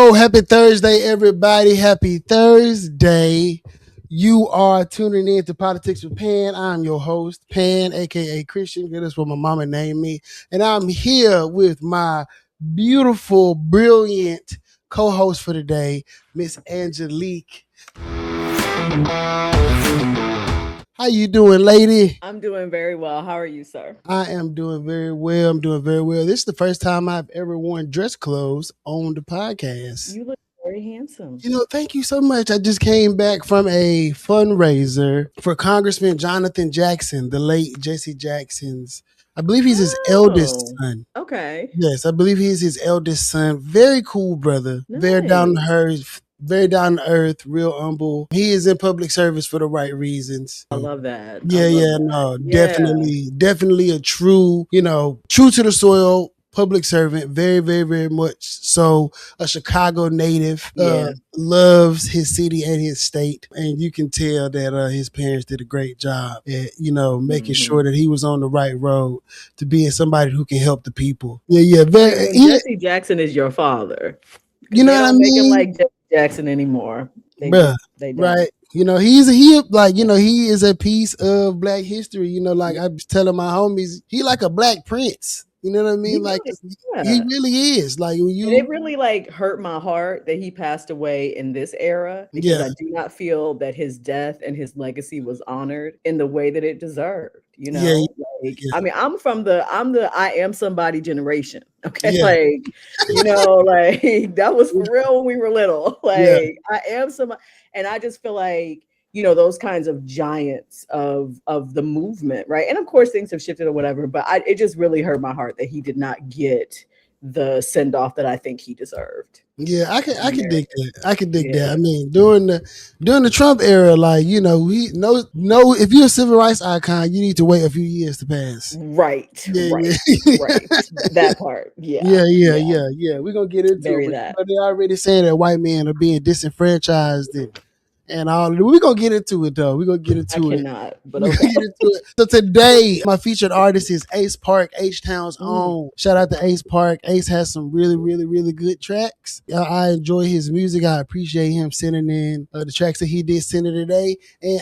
Happy Thursday, everybody. Happy Thursday. You are tuning in to Politics with Pan. I'm your host, Pan, aka Christian. That's what my mama named me. And I'm here with my beautiful, brilliant co-host for today, Miss Angelique. How you doing, lady? I'm doing very well. How are you, sir? I am doing very well. This is the first time I've ever worn dress clothes on the podcast. You look very handsome. Thank you so much. I just came back from a fundraiser for Congressman Jonathan Jackson, the late Jesse Jackson's. I believe he's his eldest son. Okay. Yes, I believe he's his eldest son. Very cool brother. Nice. Very down to earth, real humble. He is in public service for the right reasons. I love that. Definitely a true to the soil public servant. Very, very, very much so. A Chicago native, loves his city and his state, and you can tell that his parents did a great job at making sure that he was on the right road to being somebody who can help the people. Jesse Jackson is your father. You know what I mean? Make him like Jesse Jackson anymore. They don't. Right. He is a piece of Black history. Like I was telling my homies, he like a Black Prince. You know what I mean? He really is. It really hurt my heart that he passed away in this era, because I do not feel that his death and his legacy was honored in the way that it deserved. I mean, I'm the I am somebody generation. Okay. That was for real when we were little. I am somebody, and I just feel like, those kinds of giants of the movement, right? And of course things have shifted or whatever, but it just really hurt my heart that he did not get the send off that I think he deserved. Yeah, I can dig that. I can dig that. I mean, during the Trump era, if you're a civil rights icon, you need to wait a few years to pass. Right. Right. That part. Yeah. We're gonna get into it. But they're already saying that white men are being disenfranchised and all. We're gonna get into it though. We're gonna get into it. Cannot, but okay. So today, my featured artist is Ace Park, H-Town's own. Shout out to Ace Park. Ace has some really, really, really good tracks. I enjoy his music. I appreciate him sending in the tracks that he did send in today. And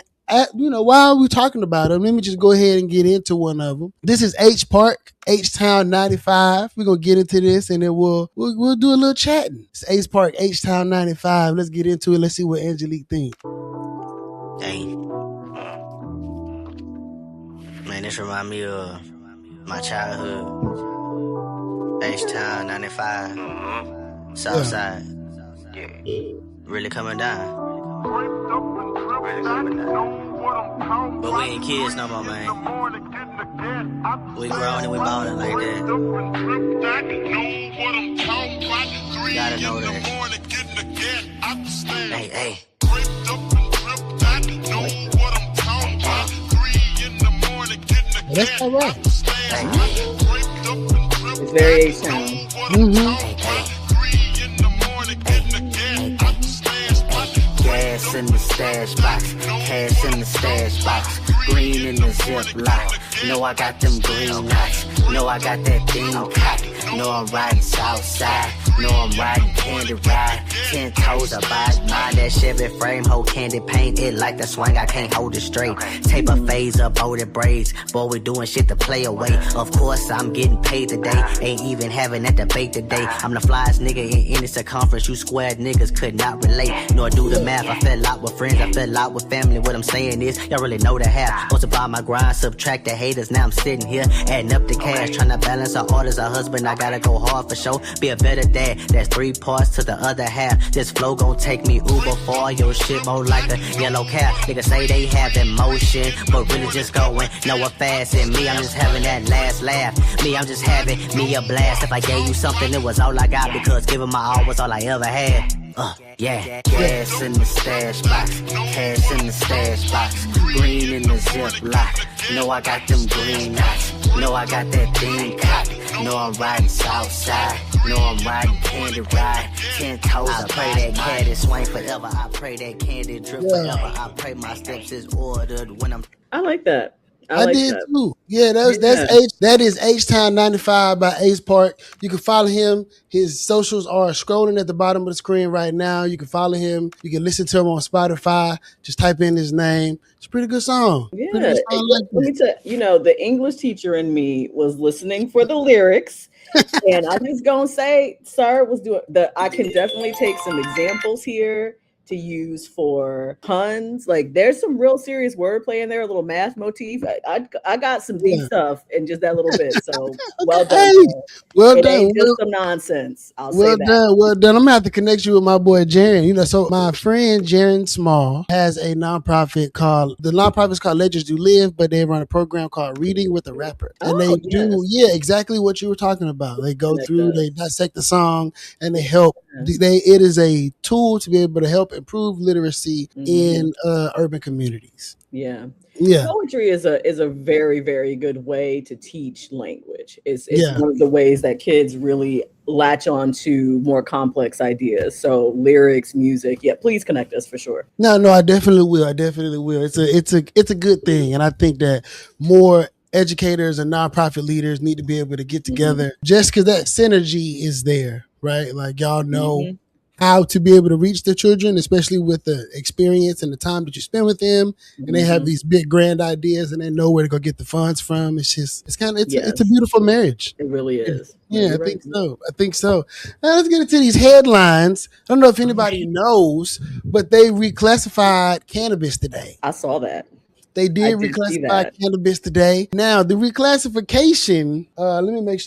while we're talking about him, let me just go ahead and get into one of them. This is H Park, H-Town 95. We're gonna get into this and then we'll do a little chatting. It's Ace Park, H-Town 95. Let's get into it. Let's see what Angelique thinks. Hey. Man, this remind me of my childhood. H-Town 95. Southside. Really coming down. But we ain't kids no more, man. We grown and we ballin' like that. You gotta know that. Hey. That's all right. It's very H-Town. Gas in the stash box, cash in the stash box, green in the Ziploc. Know I got them green knots. Know I got that thing cocked. Know I'm riding Southside. Know I'm riding candy ride. 10 toes about mine. That Chevy frame, whole candy paint. It like the swing, I can't hold it straight. Tape a phase up, all the braids. Boy, we doing shit to play away. Of course, I'm getting paid today. Ain't even having that debate today. I'm the flyest nigga in any circumference. You square niggas could not relate, nor do the math. I fell out with friends, I fell out with family. What I'm saying is, y'all really know the half. Supposed to buy my grind, subtract the haters. Now I'm sitting here, adding up the cash. Trying to balance our orders, a husband, I gotta go hard for sure. Be a better dad, that's 3 parts to the other half. This flow gon' take me Uber for all your shit, more like a yellow cab. Niggas say they have emotion, but really just going nowhere fast. And me, I'm just having that last laugh. Me, I'm just having me a blast. If I gave you something, it was all I got, because giving my all was all I ever had. Gas in the stash box, cash in the stash box, green in the Ziploc. Know I got them green knots. Know I got that thing cocked. Know I'm riding Southside. Know I'm riding candy ride. 10 toes. I pray that candy swing forever. I pray that candy drip forever. I pray my steps is ordered when I'm. I like that. I I like did that. too. Yeah, Yeah. that is H-TINE 95 by Ace Park. You can follow him. His socials are scrolling at the bottom of the screen right now. You can follow him. You can listen to him on Spotify. Just type in his name. It's a pretty good song. Pretty Yeah. good song. I like Let me tell you, the English teacher in me was listening for the lyrics. And I'm just gonna say, sir was doing I can definitely take some examples here to use for puns. Like there's some real serious wordplay in there, a little math motif. I got some deep Yeah. stuff in just that little bit. So well Okay. done, Hey, sir. well It done. ain't just some nonsense. I'll say Well that. done, well done. I'm gonna have to connect you with my boy Jaren. So my friend Jaren Small has a nonprofit called Legends Do Live, but they run a program called Reading with a Rapper, and they Oh do yes. exactly what you were talking about. They go Connect through, they us. dissect the song, and they Yeah. help. It is a tool to be able to help improve literacy in urban communities. Yeah. Yeah, Poetry is a very, very good way to teach language. It's yeah. one of the ways that kids really latch on to more complex ideas. So lyrics, music, yeah, please connect us for sure. No, I definitely will. I definitely will. It's a good thing, and I think that more educators and nonprofit leaders need to be able to get together just because that synergy is there, right? Like y'all know Mm-hmm. how to be able to reach the children, especially with the experience and the time that you spend with them, and they have Mm-hmm. these big grand ideas and they know where to go get the funds from. It's a Yes, beautiful marriage. it really is. No, Yeah, I you're right. think so. I think so. Now let's get into these headlines. I don't know if anybody knows, but they reclassified cannabis today. I saw that. They I did did see reclassify that. cannabis today. Now, the reclassification, let me make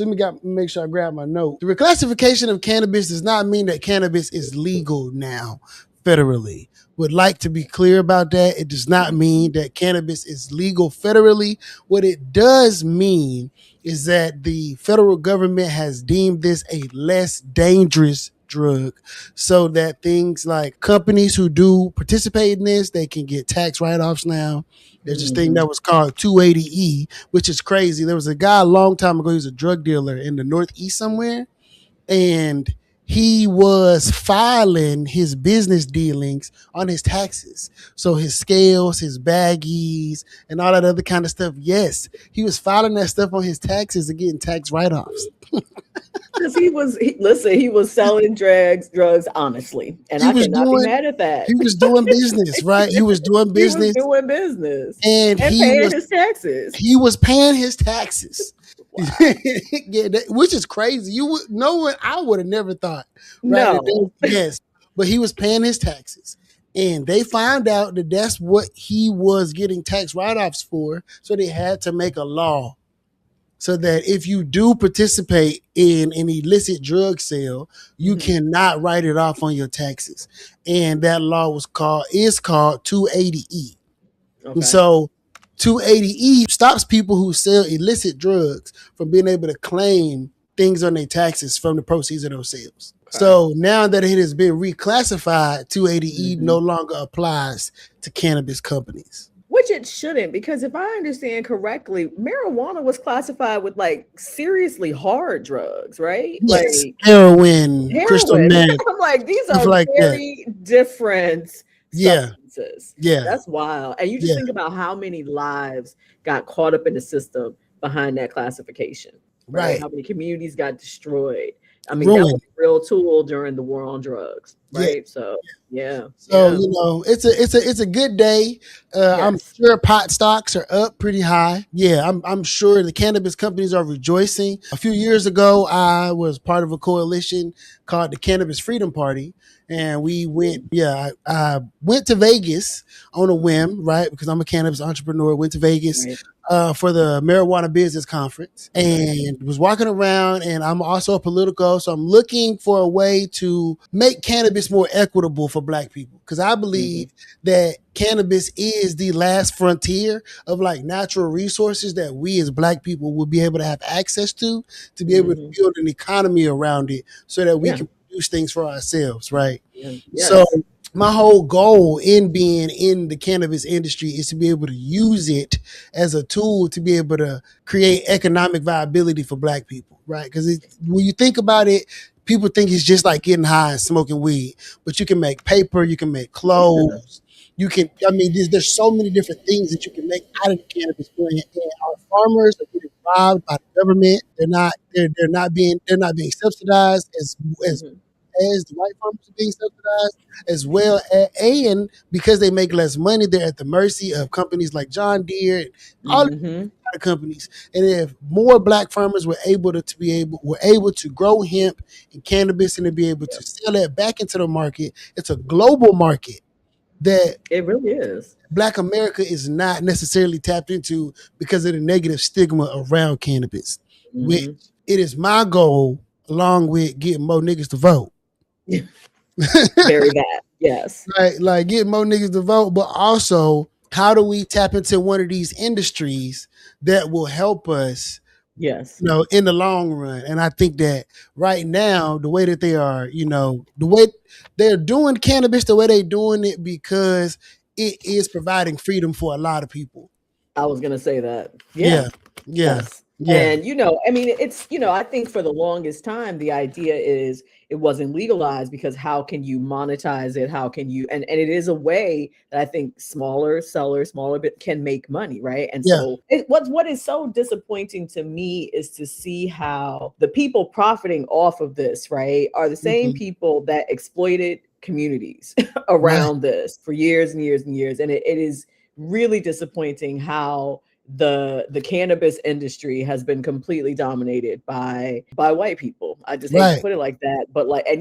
sure I grab my note. The reclassification of cannabis does not mean that cannabis is legal now federally. Would like to be clear about that. It does not mean that cannabis is legal federally. What it does mean is that the federal government has deemed this a less dangerous drug, so that things like companies who do participate in this, they can get tax write-offs now. There's this thing that was called 280E, which is crazy. There was a guy a long time ago, he was a drug dealer in the Northeast somewhere, and he was filing his business dealings on his taxes. So his scales, his baggies, and all that other kind of stuff. Yes, he was filing that stuff on his taxes and getting tax write-offs. Because he was selling drugs honestly, and He I was cannot be doing mad at that. he was doing business, right? He was doing He was business, doing business and and paying his taxes. he was paying his taxes. Wow. Yeah, which is crazy. You would know what I would have never thought, right? No. Yes, but he was paying his taxes, and they found out that that's what he was getting tax write-offs for. So they had to make a law so that if you do participate in an illicit drug sale, you cannot write it off on your taxes. And that law is called 280E. Okay. And so 280E stops people who sell illicit drugs from being able to claim things on their taxes from the proceeds of those sales. Okay. So now that it has been reclassified, 280E no longer applies to cannabis companies. Which it shouldn't, because if I understand correctly, marijuana was classified with like seriously hard drugs, right? Yes, Like heroin, crystal meth, I'm like, these stuff are like that. very different Yeah. substances. Yeah. That's wild. And you just think about how many lives got caught up in the system behind that classification, right? How many communities got destroyed. I mean, that was a real tool during the war on drugs, right? Yeah. So yeah. So it's a good day. I'm sure pot stocks are up pretty high. Yeah, I'm sure the cannabis companies are rejoicing. A few years ago, I was part of a coalition called the Cannabis Freedom Party, and we went. Yeah, I went to Vegas on a whim, right? Because I'm a cannabis entrepreneur. Went to Vegas. Right. For the marijuana business conference, and was walking around, and I'm also a political, so I'm looking for a way to make cannabis more equitable for Black people, because I believe that cannabis is the last frontier of like natural resources that we as Black people will be able to have access to be able to build an economy around it so that we can produce things for ourselves, right? Yes. So my whole goal in being in the cannabis industry is to be able to use it as a tool to be able to create economic viability for Black people, right? Because when you think about it, people think it's just like getting high and smoking weed, but you can make paper, you can make clothes, You can, I mean, there's so many different things that you can make out of the cannabis plant. And our farmers are getting robbed by the government. They're not being subsidized as Mhm. as the white farmers are being subsidized, as well as, and because they make less money, they're at the mercy of companies like John Deere and all Mhm. the companies. And if more black farmers were able to grow hemp and cannabis and to be able to sell that back into the market, it's a global market that It really is. Black America is not necessarily tapped into because of the negative stigma around cannabis, which Mhm. it is my goal, along with getting more niggas to vote. Very that. Yes. Like getting more niggas to vote, but also how do we tap into one of these industries that will help us, Yes. in the long run? And I think that right now, the way that they are, the way they're doing cannabis, the way they're doing it, because it is providing freedom for a lot of people. I was gonna say that. Yeah, Yeah. yeah, Yes. yeah, And I mean, it's, I think for the longest time, the idea is it wasn't legalized because how can you monetize it? How can you, and it is a way that I think smaller sellers, smaller bit can make money, right? And yeah. so what is so disappointing to me is to see how the people profiting off of this, right, are the same Mhm. people that exploited communities Right. around this for years and years and years. And it is really disappointing how the cannabis industry has been completely dominated by white people. I just hate to Right. put it like that, but like, and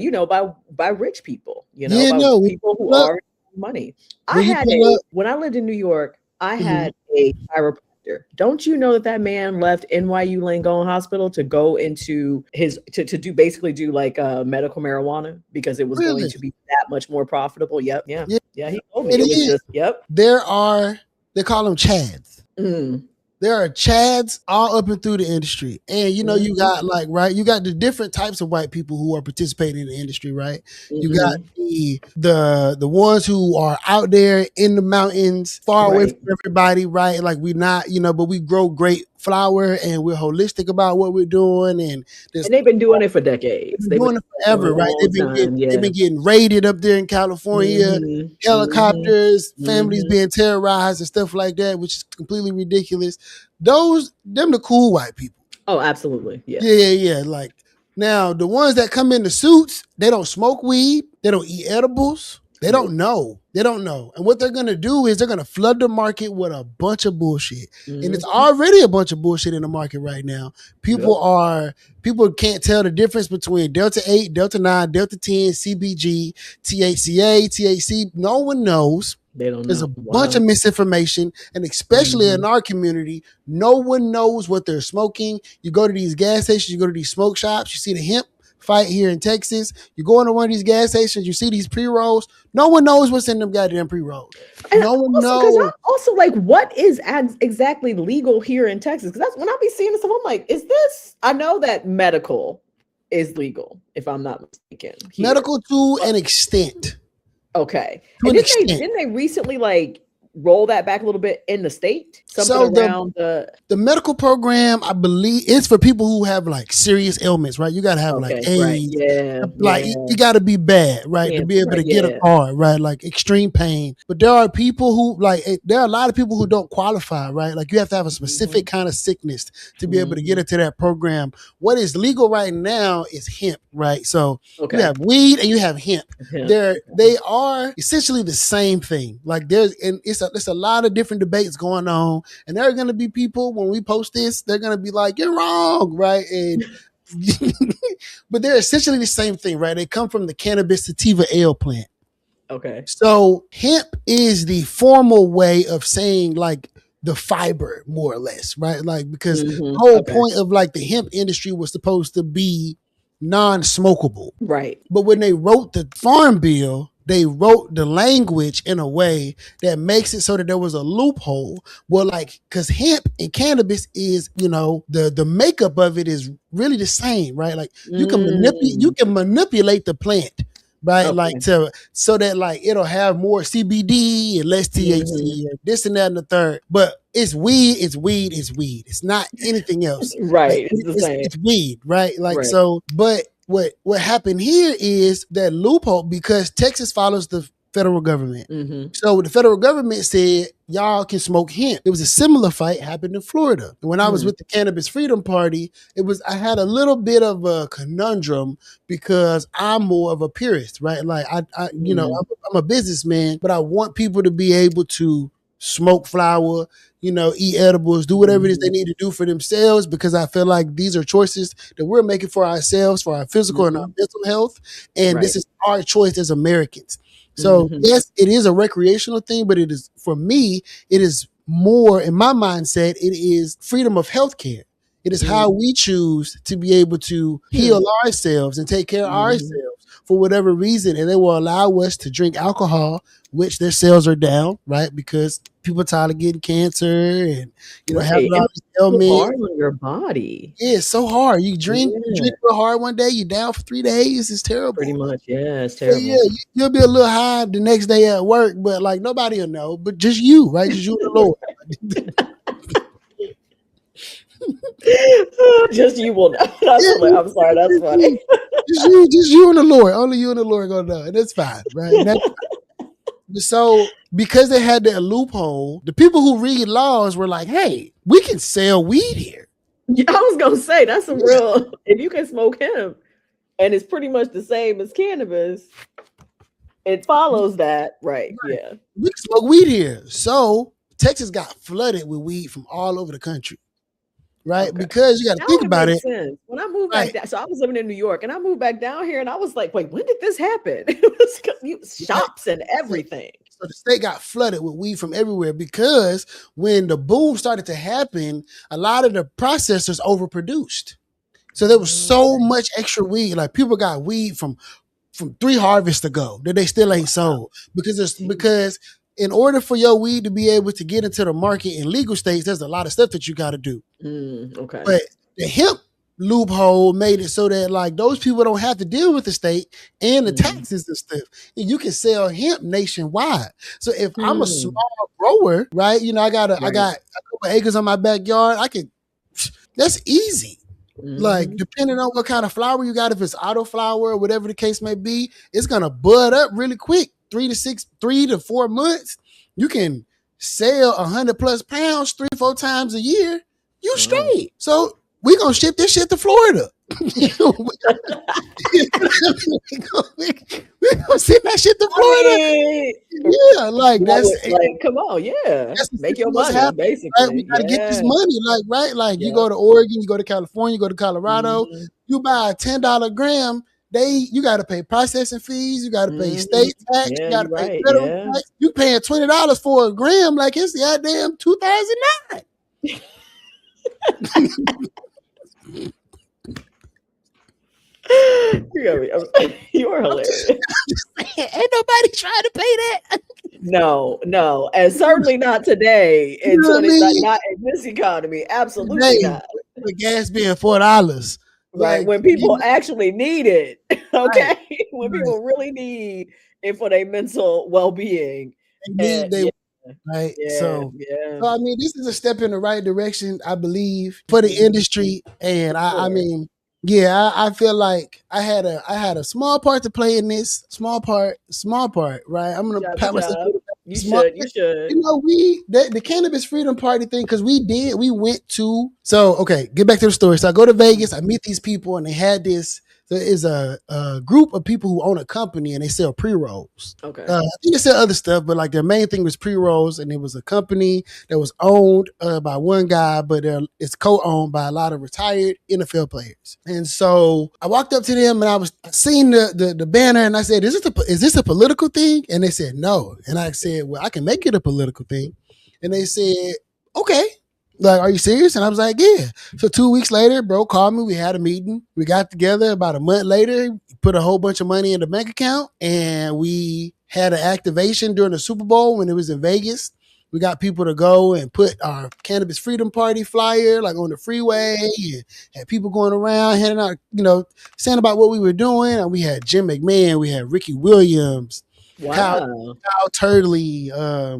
by rich people, Yeah, by no. people who Look, already have money. when you pull up, When I lived in New York, I mhm, had a chiropractor. Don't you know that man left NYU Langone Hospital to go into to do like medical marijuana because it was going really, to be that much more profitable? Yep. Yeah. yeah, Yeah. He told me it it was is. just, yep. They call them Chads. Mm. There are Chads all up and through the industry. And you Mhm. got you got the different types of white people who are participating in the industry, right? You got Mhm. the ones who are out there in the mountains, far away Right. from everybody, right? Like we not, but we grow great flower and we're holistic about what we're doing, and there's And they've been doing it for decades. been They've been doing it doing it for a forever, right? long time. They've Yeah. been getting raided up there in California, Mhm. Mhm. helicopters, families Mhm. being terrorized and stuff like that, which is completely ridiculous. Them the cool white people. Oh, absolutely. Yeah. Yeah. Like now, the ones that come in the suits, they don't smoke weed, they don't eat edibles. They don't know. They don't know. And what they're going to do is they're going to flood the market with a bunch of bullshit. And it's Mhm. already a bunch of bullshit in the market right now. Yep. People can't tell the difference between Delta 8, Delta 9, Delta 10, CBG, THCA, THC. No one knows. They don't There's a know. bunch of Wow. misinformation, and especially in Mhm. our community, no one knows what they're smoking. You go to these gas stations, you go to these smoke shops, you see the hemp fight here in Texas. You go into one of these gas stations, you see these pre-rolls. No one knows what's in them goddamn pre-rolls. And No one also, because I'm knows. also like, what is exactly legal here in Texas? Because that's when I be seeing this, I'm like, is this? I know that medical is legal, if I'm not mistaken. Here. Medical to an extent. Okay. To And an extent. didn't they recently like roll that back a little bit in the state? Something around the medical program, I believe, is for people who have like serious ailments, right? You got to have like okay, right. AIDS. Yeah. Like Yeah. you got to be bad, right, to be able Right, to get a yeah. card, right? Like extreme pain. But there are people who there are a lot of people who don't qualify, right? Like you have to have a specific kind of sickness to be able to get into that program. What is legal right now is hemp, right? So Okay. you have weed and you have hemp. Hemp. They are essentially the same thing. Like it's a lot of different debates going on, and there are going to be people when we post this, they're going to be like, "You're wrong," right? And but they're essentially the same thing, right? They come from the cannabis sativa ale plant. Okay. So hemp is the formal way of saying like the fiber, more or less, right? Like because the whole point of like the hemp industry was supposed to be non-smokable. Right. But when they wrote the farm bill, they wrote the language in a way that makes it so that there was a loophole. Well, like, because hemp and cannabis is, the makeup of it is really the same, right? Like you can manipulate the plant, right? Okay. Like so that like it'll have more CBD and less THC and this and that and the third. But it's weed, it's weed, it's weed. It's not anything else. Right. Like, It's the same. it's weed, right? Like right. but what happened here is that loophole, because Texas follows the federal government. Mm-hmm. So the federal government said, y'all can smoke hemp. It was a similar fight happened in Florida. And when I was with the Cannabis Freedom Party, I had a little bit of a conundrum because I'm more of a purist, right? Like I'm a businessman, but I want people to be able to smoke flower, eat edibles, do whatever it is they need to do for themselves, because I feel like these are choices that we're making for ourselves, for our physical and our mental health. And this is our choice as Americans. So yes, it is a recreational thing, but it is, for me, it is more, in my mindset, it is freedom of healthcare. It is how we choose to be able to heal ourselves and take care of ourselves for whatever reason. And they will allow us to drink alcohol, which their sales are down, right? Because people are tired of getting cancer and, having all these ailments. So hard on your body. Yeah, it's so hard. You drink real hard one day, you're down for 3 days. It's terrible. Pretty much, yeah, it's terrible. Yeah, you'll be a little high the next day at work, but like nobody will know, but just you, right? Just you and the Lord. Just you will know. I'm sorry, that's funny. Just you and the Lord. Only you and the Lord gonna know, and that's fine, right? So because they had that loophole, the people who read laws were like, "Hey, we can sell weed here." Yeah, I was gonna say that's a real. If you can smoke hemp, and it's pretty much the same as cannabis, it follows that, right? Yeah, we can smoke weed here. So Texas got flooded with weed from all over the country. Right? Okay. Because you got to think about it. Sense. When I moved back down, so I was living in New York and I moved back down here and I was like, wait, when did this happen? It was shops and everything. So the state got flooded with weed from everywhere because when the boom started to happen, a lot of the processors overproduced. So there was so much extra weed. Like people got weed from 3 harvests ago that they still ain't sold because in order for your weed to be able to get into the market in legal states, there's a lot of stuff that you got to do. Okay. But the hemp loophole made it so that like those people don't have to deal with the state and the taxes and stuff. And you can sell hemp nationwide. So if I'm a small grower, right? I got a couple acres on my backyard. That's easy. Like depending on what kind of flower you got, if it's auto flower or whatever the case may be, it's gonna bud up really quick. 3 to 4 months, you can sell 100+ pounds 3-4 times a year. You straight. So we gonna ship this shit to Florida. we gonna send that shit to Florida. Like come on, make your money, basically. Right? We gotta get this money, right? You go to Oregon, you go to California, you go to Colorado, you buy a $10 gram. You got to pay processing fees. You got to pay state tax. You got to pay federal tax. You paying $20 for a gram like it's goddamn 2009. You are hilarious. Ain't nobody trying to pay that. No, and certainly not today in not in this economy. Absolutely not. The gas being $4. Right, when people actually need it, okay? When people really need it for their mental well-being. Right? So I mean, this is a step in the right direction, I believe, for the industry. And I mean, I feel like I had a small part to play in this. Small part, right? I'm gonna pat myself. You should. The Cannabis Freedom Party thing, because we went to, get back to the story. So I go to Vegas, I meet these people, and they had this, there is a group of people who own a company and they sell pre-rolls. Okay. I think they sell other stuff, but like their main thing was pre-rolls, and it was a company that was owned by one guy, but it's co-owned by a lot of retired NFL players. And so I walked up to them and I seen the banner and I said, is this a political thing? And they said, no. And I said, well, I can make it a political thing. And they said, okay. Like, are you serious? And I was like, yeah. So 2 weeks later, bro called me. We had a meeting. We got together. About a month later, put a whole bunch of money in the bank account, and we had an activation during the Super Bowl when it was in Vegas. We got people to go and put our Cannabis Freedom Party flyer like on the freeway, and had people going around handing out, saying about what we were doing. And we had Jim McMahon, we had Ricky Williams, Kyle Turley. I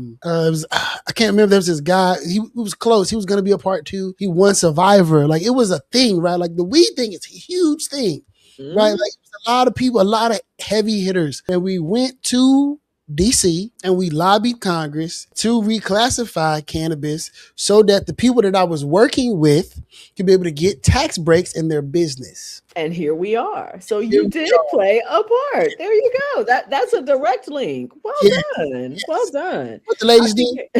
can't remember. There was this guy. He was close. He was going to be a part 2. He won Survivor. Like, it was a thing, right? Like, the weed thing is a huge thing, right? Like, a lot of people, a lot of heavy hitters. And we went to DC, and we lobbied Congress to reclassify cannabis so that the people that I was working with could be able to get tax breaks in their business. And here we are. So you did play a part. There you go. That's a direct link. Well done. Yes. Well done. What the ladies did.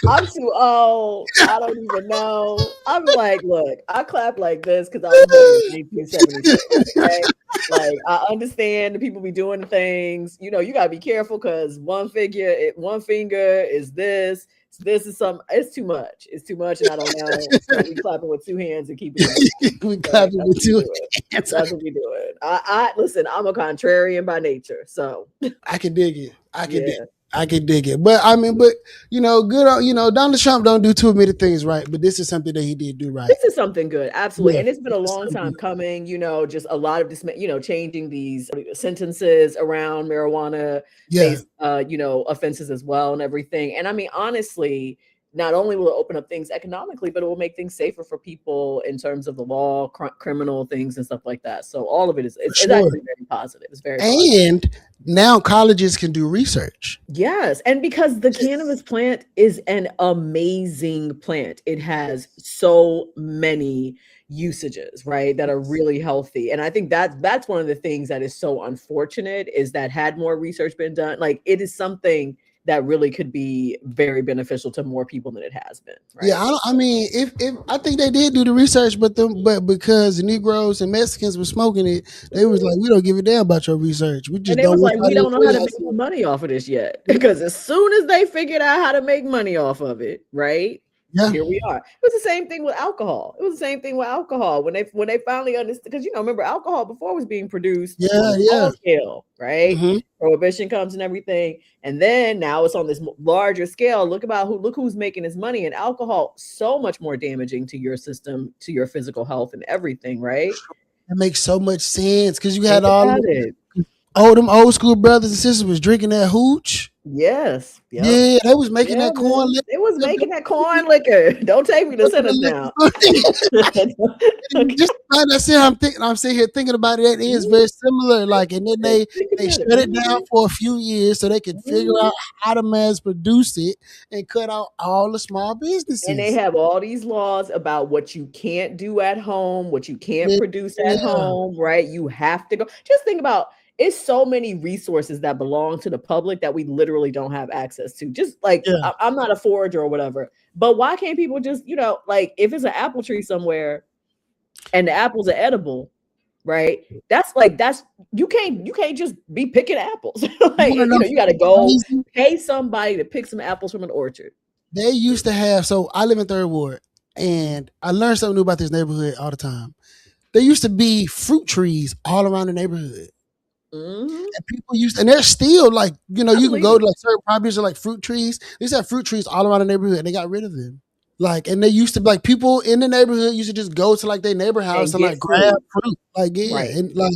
I'm too old. I don't even know. I'm like, look, I clap like this because I was born in 1876. Okay? Like, I understand the people be doing things. You know, you gotta be careful because one finger is this. This is some. It's too much. It's too much, and I don't know. So we clapping with two hands and keep it. We clapping with two hands. That's what we doing. I listen. I'm a contrarian by nature, so I can dig it. I can dig it. But I mean, you know, good on, you know, Donald Trump don't do too many things right, but this is something that he did do right. This is something good. Absolutely. Yeah, and it's been a long time coming, you know, just a lot of this, you know, changing these sentences around marijuana based, you know, offenses as well and everything. And I mean, honestly, not only will it open up things economically, but it will make things safer for people in terms of the law, criminal things and stuff like that. So all of it is actually very positive. It's very and positive. Now colleges can do research. Yes. And because the cannabis plant is an amazing plant. It has so many usages, right, that are really healthy. And I think that's one of the things that is so unfortunate is that had more research been done, like it is something that really could be very beneficial to more people than it has been. Right? Yeah, I mean, if I think they did do the research, but because the Negroes and Mexicans were smoking it, they was like, we don't give a damn about your research. We just don't. We don't know how to make money off of this yet, because as soon as they figured out how to make money off of it, right? Yeah. Here we are. It was the same thing with alcohol. When they finally understood, because you know, remember alcohol before was being produced on a small scale, right? Mm-hmm. Prohibition comes and everything, and then now it's on this larger scale. Look who's making his money, and alcohol so much more damaging to your system, to your physical health, and everything, right? That makes so much sense because you had them old school brothers and sisters was drinking that hooch. Yes. Yep. Yeah, they was making that corn liquor. It was making that corn liquor. Don't take me to sit us down. Just I'm sitting here thinking about it. It is very similar. Like, and then they shut it down for a few years so they could figure out how to mass produce it and cut out all the small businesses. And they have all these laws about what you can't do at home, what you can't produce at home, right? You have to go. Just think about. It's so many resources that belong to the public that we literally don't have access to. Just like, I'm not a forager or whatever, but why can't people just, you know, like if it's an apple tree somewhere and the apples are edible, right? You can't just be picking apples. Like, you know, you got to go pay somebody to pick some apples from an orchard. They used to have, so I live in 3rd Ward and I learned something new about this neighborhood all the time. There used to be fruit trees all around the neighborhood. Mm-hmm. And people and they're still like, you know, you can go to like certain properties or like fruit trees. They used to have fruit trees all around the neighborhood and they got rid of them. Like, and they used to like people in the neighborhood used to just go to like their neighbor house and like grab fruit. Like, and like,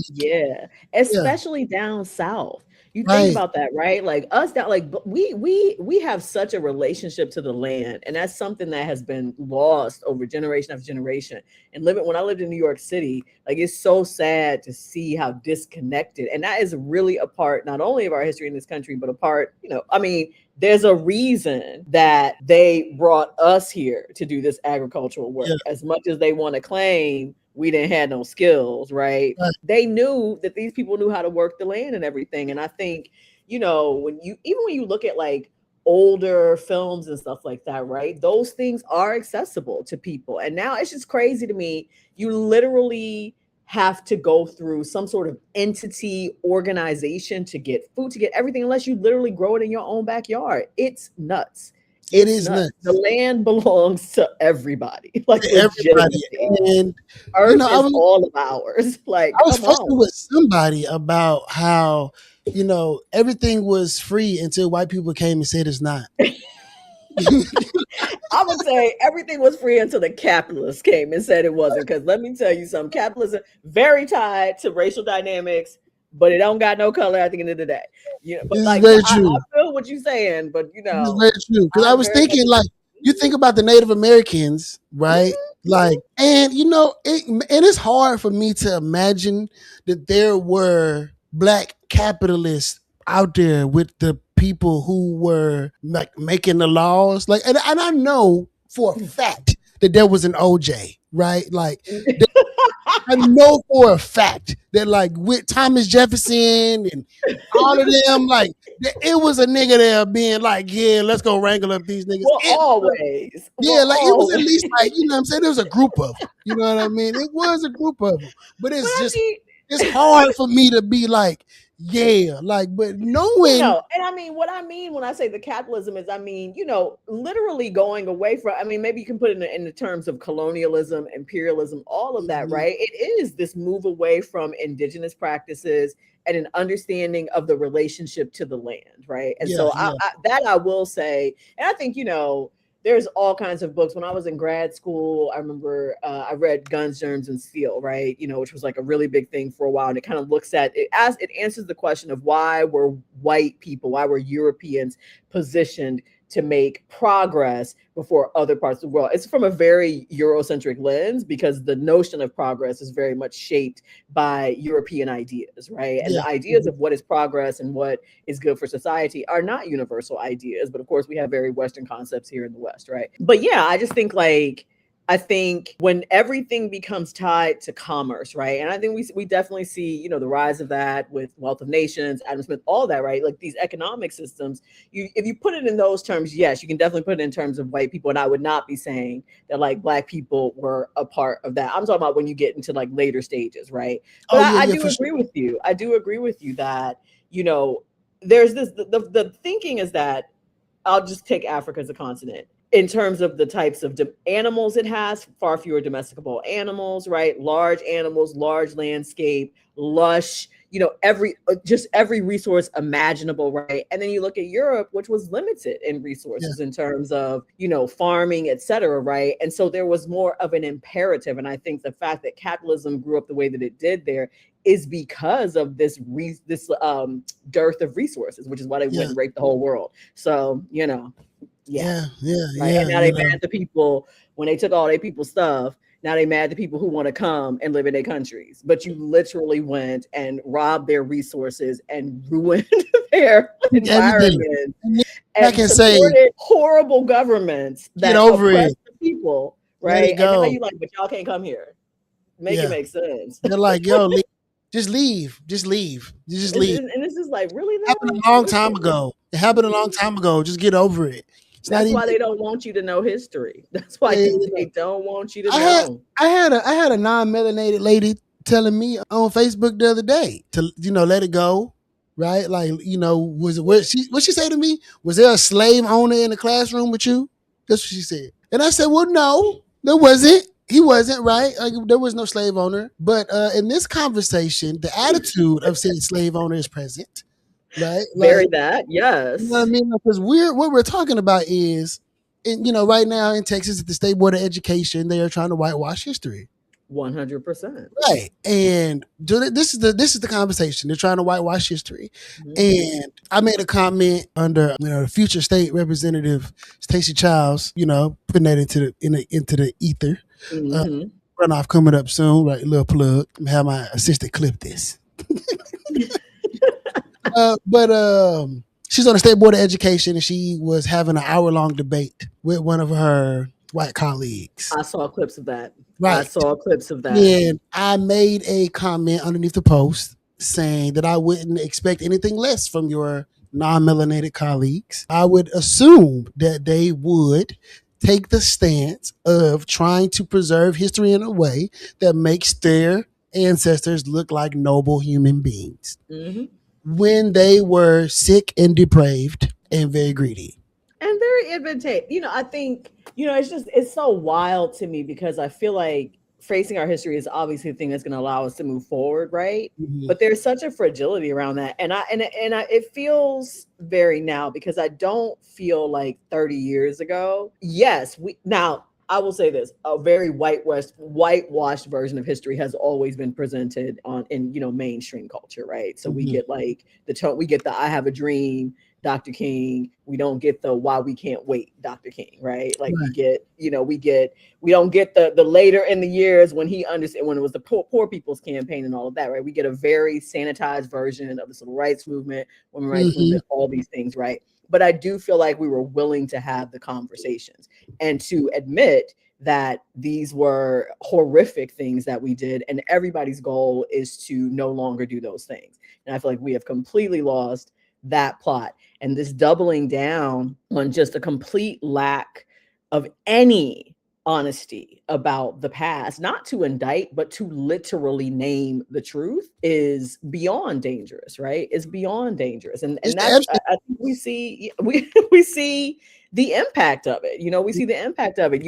especially down south. You think about that, right? Like us down, like we have such a relationship to the land, and that's something that has been lost over generation after generation. And when I lived in New York City, like it's so sad to see how disconnected, and that is really a part not only of our history in this country, but a part, you know, I mean, there's a reason that they brought us here to do this agricultural work. As much as they want to claim we didn't have no skills, right? They knew that these people knew how to work the land and everything. And I think, you know, when you look at like older films and stuff like that, right? Those things are accessible to people. And now it's just crazy to me. You literally have to go through some sort of entity organization to get food, to get everything, unless you literally grow it in your own backyard. It's nuts. It is nuts. The land belongs to everybody. Like everybody. And Earth is all of ours. Like I was talking with somebody about how, you know, everything was free until white people came and said it's not. I would say everything was free until the capitalists came and said it wasn't. Because let me tell you something, capitalism very tied to racial dynamics, but it don't got no color at the end of the day. You know, but this like, is very true. I feel what you're saying, but you know, it's very true. Because I was thinking, like, you think about the Native Americans, right? Mm-hmm. Like, and you know, and it's hard for me to imagine that there were Black capitalists out there with the people who were like making the laws. Like, and I know for a fact that there was an OJ, right? Like, I know for a fact that like with Thomas Jefferson and all of them, like it was a nigga there being like, yeah, let's go wrangle up these niggas. Well, always. Yeah, Well, like always. it was at least like, you know what I'm saying? There was a group of them. You know what I mean? It was a group of them. But it's just, it's hard for me to be like, yeah, like, but knowing. No, and I mean, what I mean when I say the capitalism is, I mean, you know, literally going away from, I mean, maybe you can put it in the terms of colonialism, imperialism, all of that, right? It is this move away from indigenous practices and an understanding of the relationship to the land, right? And so I will say, and I think, you know, there's all kinds of books. When I was in grad school, I remember I read Guns, Germs, and Steel, right? You know, which was like a really big thing for a while. And it kind of looks at it as it answers the question of why were white people, why were Europeans positioned to make progress before other parts of the world. It's from a very Eurocentric lens because the notion of progress is very much shaped by European ideas, right? And the ideas of what is progress and what is good for society are not universal ideas. But of course, we have very Western concepts here in the West, right? But yeah, I just think like, I think when everything becomes tied to commerce, right? And I think we definitely see, you know, the rise of that with Wealth of Nations, Adam Smith, all that, right? Like these economic systems, if you put it in those terms, yes, you can definitely put it in terms of white people. And I would not be saying that like Black people were a part of that. I'm talking about when you get into like later stages, right? But I do agree with you. I do agree with you that, you know, there's this, the thinking is that, I'll just take Africa as a continent. In terms of the types of animals it has, far fewer domesticable animals, right? Large animals, large landscape, lush, you know, every resource imaginable, right? And then you look at Europe, which was limited in resources in terms of, you know, farming, et cetera, right? And so there was more of an imperative. And I think the fact that capitalism grew up the way that it did there is because of this dearth of resources, which is why they went and raped the whole world. So, you know. Right? And now they mad at the people when they took all their people's stuff. Now they mad at the people who want to come and live in their countries. But you literally went and robbed their resources and ruined their environment. And supported horrible governments that oppress the people, right? And now you like, but y'all can't come here. Make it make sense. They're like, yo, just leave. Just leave. And this is like, really? It happened a long time ago. Just get over it. That's why they don't want you to know history. That's why they don't want you to know. I had a non-melanated lady telling me on Facebook the other day to, you know, let it go, right? Like, you know, what she say to me? Was there a slave owner in the classroom with you? That's what she said. And I said, well, no, there wasn't. He wasn't, right? Like, there was no slave owner. But in this conversation, the attitude of said slave owner is present. Right, bury that, yes. You know what I mean? Because what we're talking about is, you know, right now in Texas at the State Board of Education, they are trying to whitewash history. 100%. Right, and this is the conversation. They're trying to whitewash history, and I made a comment under, you know, the future state representative Stacey Childs, you know, putting that into the ether. Runoff coming up soon, right? Little plug. I'm have my assistant clip this. But she's on the State Board of Education, and she was having an hour-long debate with one of her white colleagues. I saw clips of that. Right. I saw clips of that. And I made a comment underneath the post saying that I wouldn't expect anything less from your non-melanated colleagues. I would assume that they would take the stance of trying to preserve history in a way that makes their ancestors look like noble human beings. When they were sick and depraved and very greedy. And very advantageous. You know, I think, you know, it's so wild to me because I feel like facing our history is obviously the thing that's going to allow us to move forward, right? But there's such a fragility around that. And it feels very now because I don't feel like 30 years ago. Yes, I will say this: a very whitewashed version of history has always been presented in, you know, mainstream culture, right? So we get like we get the "I have a dream" Dr. King. We don't get the why we can't wait Dr. King, right? Like Right. we don't get the later in the years when he understood, when it was the poor people's campaign and all of that, right? We get a very sanitized version of the civil rights movement, women's rights movement, all these things, right? But I do feel like we were willing to have the conversations and to admit that these were horrific things that we did, and everybody's goal is to no longer do those things. And I feel like we have completely lost that plot, and this doubling down on just a complete lack of any honesty about the past, not to indict, but to literally name the truth, is beyond dangerous, right? It's beyond dangerous. And that's, I think we see the impact of it. We see the impact of it.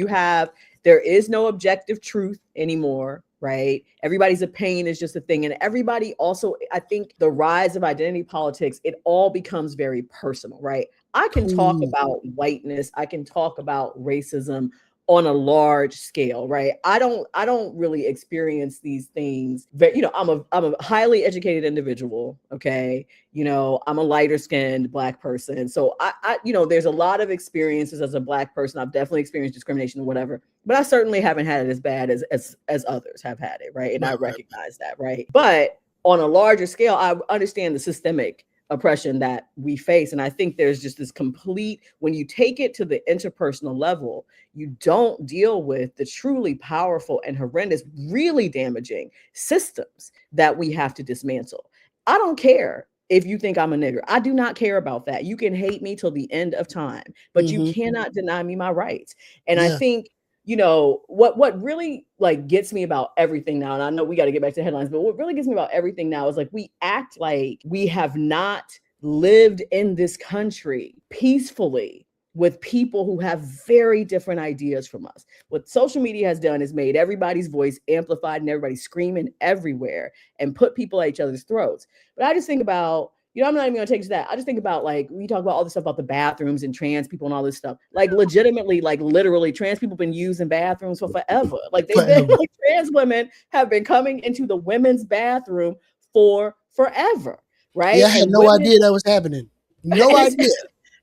There is no objective truth anymore, right? Everybody's opinion is just a thing. And everybody also, I think the rise of identity politics, it all becomes very personal, right? I can talk about whiteness. I can talk about racism on a large scale, right? I don't really experience these things. But I'm a highly educated individual. Okay. I'm a lighter skinned Black person. So I there's a lot of experiences as a Black person. I've definitely experienced discrimination or whatever, but I certainly haven't had it as bad as others have had it. Right. And I recognize that. Right. But on a larger scale, I understand the systemic oppression that we face. And I think there's just this complete, when you take it to the interpersonal level, you don't deal with the truly powerful and horrendous, really damaging systems that we have to dismantle. I don't care if you think I'm a nigger. I do not care about that. You can hate me till the end of time, but you cannot deny me my rights. And I think, what really gets me about everything now, and I know we got to get back to headlines, but what really gets me about everything now is we act like we have not lived in this country peacefully with people who have very different ideas from us. What social media has done is made everybody's voice amplified and everybody screaming everywhere and put people at each other's throats. But I just think about, I'm not even gonna take to that. I just think about we talk about all this stuff about the bathrooms and trans people and all this stuff. Legitimately, literally, trans people have been using bathrooms for forever. Trans women have been coming into the women's bathroom for forever, right? Yeah, I had no idea that was happening. No idea.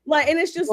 And it's just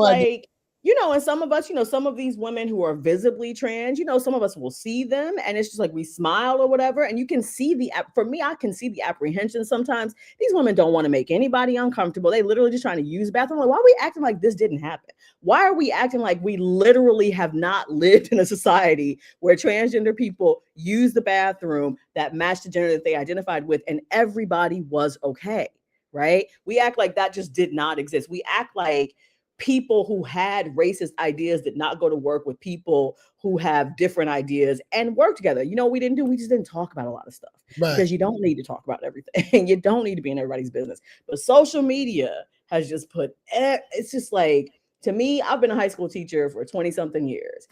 and some of us, some of these women who are visibly trans, some of us will see them and it's just we smile or whatever. And you can see for me, I can see the apprehension sometimes. These women don't want to make anybody uncomfortable. They literally just trying to use the bathroom. Why are we acting like this didn't happen? Why are we acting like we literally have not lived in a society where transgender people use the bathroom that matched the gender that they identified with and everybody was okay, right? We act like that just did not exist. We act like people who had racist ideas did not go to work with people who have different ideas and work together. We didn't do, we just didn't talk about a lot of stuff because you don't need to talk about everything. You don't need to be in everybody's business. But social media has just it's just to me, I've been a high school teacher for 20 something years.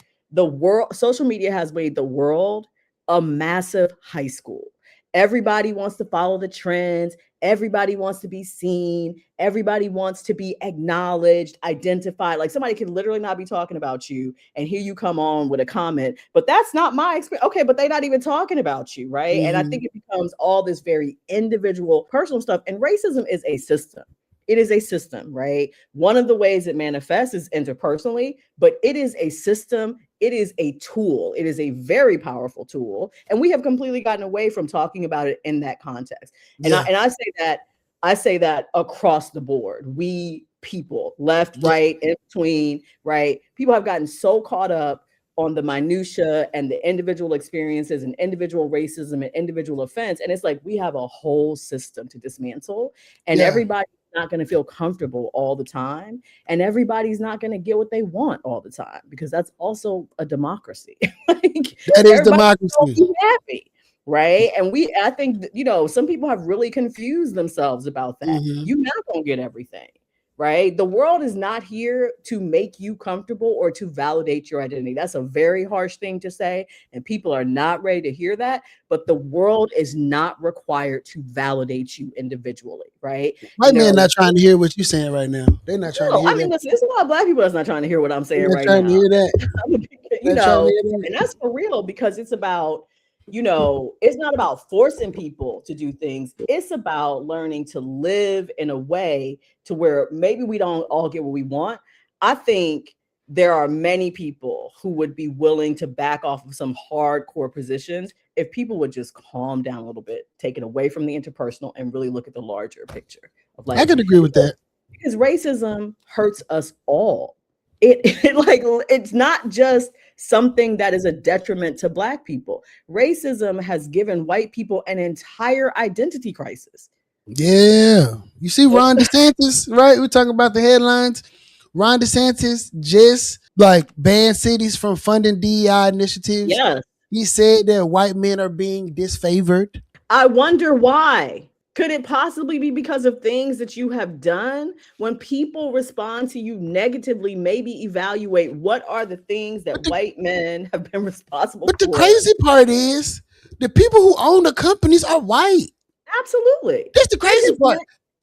Social media has made the world a massive high school. Everybody wants to follow the trends. Everybody wants to be seen. Everybody wants to be acknowledged, identified. Somebody can literally not be talking about you and here you come on with a comment, but that's not my experience. Okay, but they're not even talking about you, right? And I think it becomes all this very individual, personal stuff. And racism is a system. It is a system, right? One of the ways it manifests is interpersonally, but it is a system. It is a tool. It is a very powerful tool. And we have completely gotten away from talking about it in that context. And I say that across the board. We people, left, right, in between, right? People have gotten so caught up on the minutia and the individual experiences and individual racism and individual offense. And it's we have a whole system to dismantle, and everybody's not going to feel comfortable all the time. And everybody's not going to get what they want all the time, because that's also a democracy. That is democracy. Be happy. Right. And I think, some people have really confused themselves about that. You're not going to get everything. Right. The world is not here to make you comfortable or to validate your identity. That's a very harsh thing to say. And people are not ready to hear that. But the world is not required to validate you individually. Right. White men not trying to hear what you're saying right now. They're not trying to hear that. Listen, there's a lot of Black people that's not trying to hear what I'm saying right now. Trying to hear that. And that's for real, because it's about, it's not about forcing people to do things. It's about learning to live in a way to where maybe we don't all get what we want. I think there are many people who would be willing to back off of some hardcore positions if people would just calm down a little bit, take it away from the interpersonal and really look at the larger picture of like, I can agree with that. Because racism hurts us all. It's not just something that is a detriment to Black people. Racism has given white people an entire identity crisis. Yeah. You see Ron DeSantis, right? We're talking about the headlines. Ron DeSantis just like banned cities from funding DEI initiatives. Yes. He said that white men are being disfavored. I wonder why. Could it possibly be because of things that you have done? When people respond to you negatively, maybe evaluate what are the things that white men have been responsible for. But the crazy part is the people who own the companies are white. Absolutely. That's the crazy part.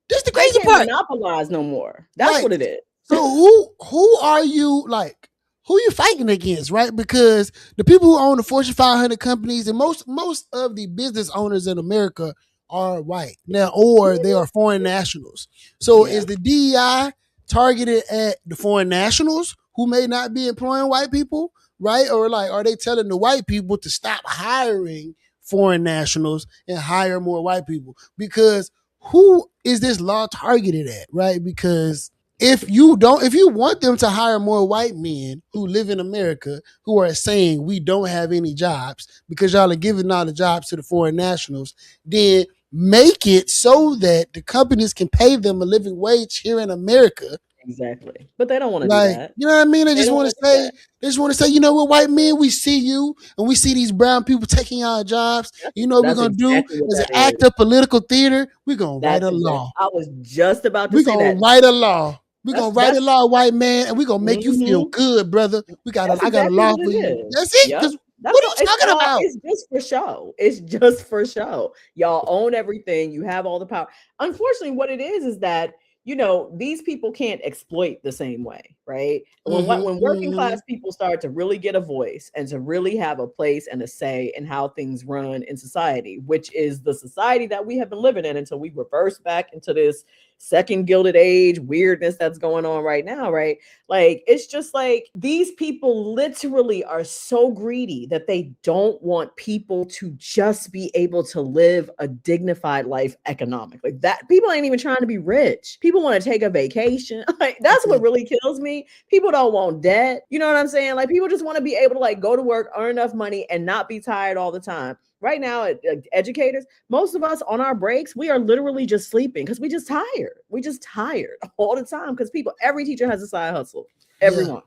That's the crazy part. Monopolize no more. That's what it is. So who are you like? Who are you fighting against, right? Because the people who own the Fortune 500 companies and most of the business owners in America are white now, or they are foreign nationals. So is the DEI targeted at the foreign nationals who may not be employing white people, right? Or like, are they telling the white people to stop hiring foreign nationals and hire more white people? Because who is this law targeted at, right? Because if you want them to hire more white men who live in America who are saying we don't have any jobs because y'all are giving all the jobs to the foreign nationals, then make it so that the companies can pay them a living wage here in America. Exactly. But they don't want to do that. You know what I mean? They just want to say, you know what, white men, we see you and we see these brown people taking our jobs. You know what we're going to do as an act of political theater? We're going to write a law. I was just about to say that. We're going to write a law. We're going to write a law, white man, and we're going to make you feel good, brother. I got a law for you. That's it. Because what are you talking about? It's just for show. It's just for show. Y'all own everything. You have all the power. Unfortunately, what it is that, these people can't exploit the same way, right? When working class people start to really get a voice and to really have a place and a say in how things run in society, which is the society that we have been living in until we reverse back into this second Gilded Age weirdness that's going on right now, right? Like, it's just like these people literally are so greedy that they don't want people to just be able to live a dignified life economically. That people ain't even trying to be rich. People want to take a vacation. Like, that's what really kills me. People don't want debt. You know what I'm saying? Like, people just want to be able to like go to work, earn enough money, and not be tired all the time. Right now, educators, most of us on our breaks, we are literally just sleeping because we just tired. We just tired all the time because every teacher has a side hustle. Everyone.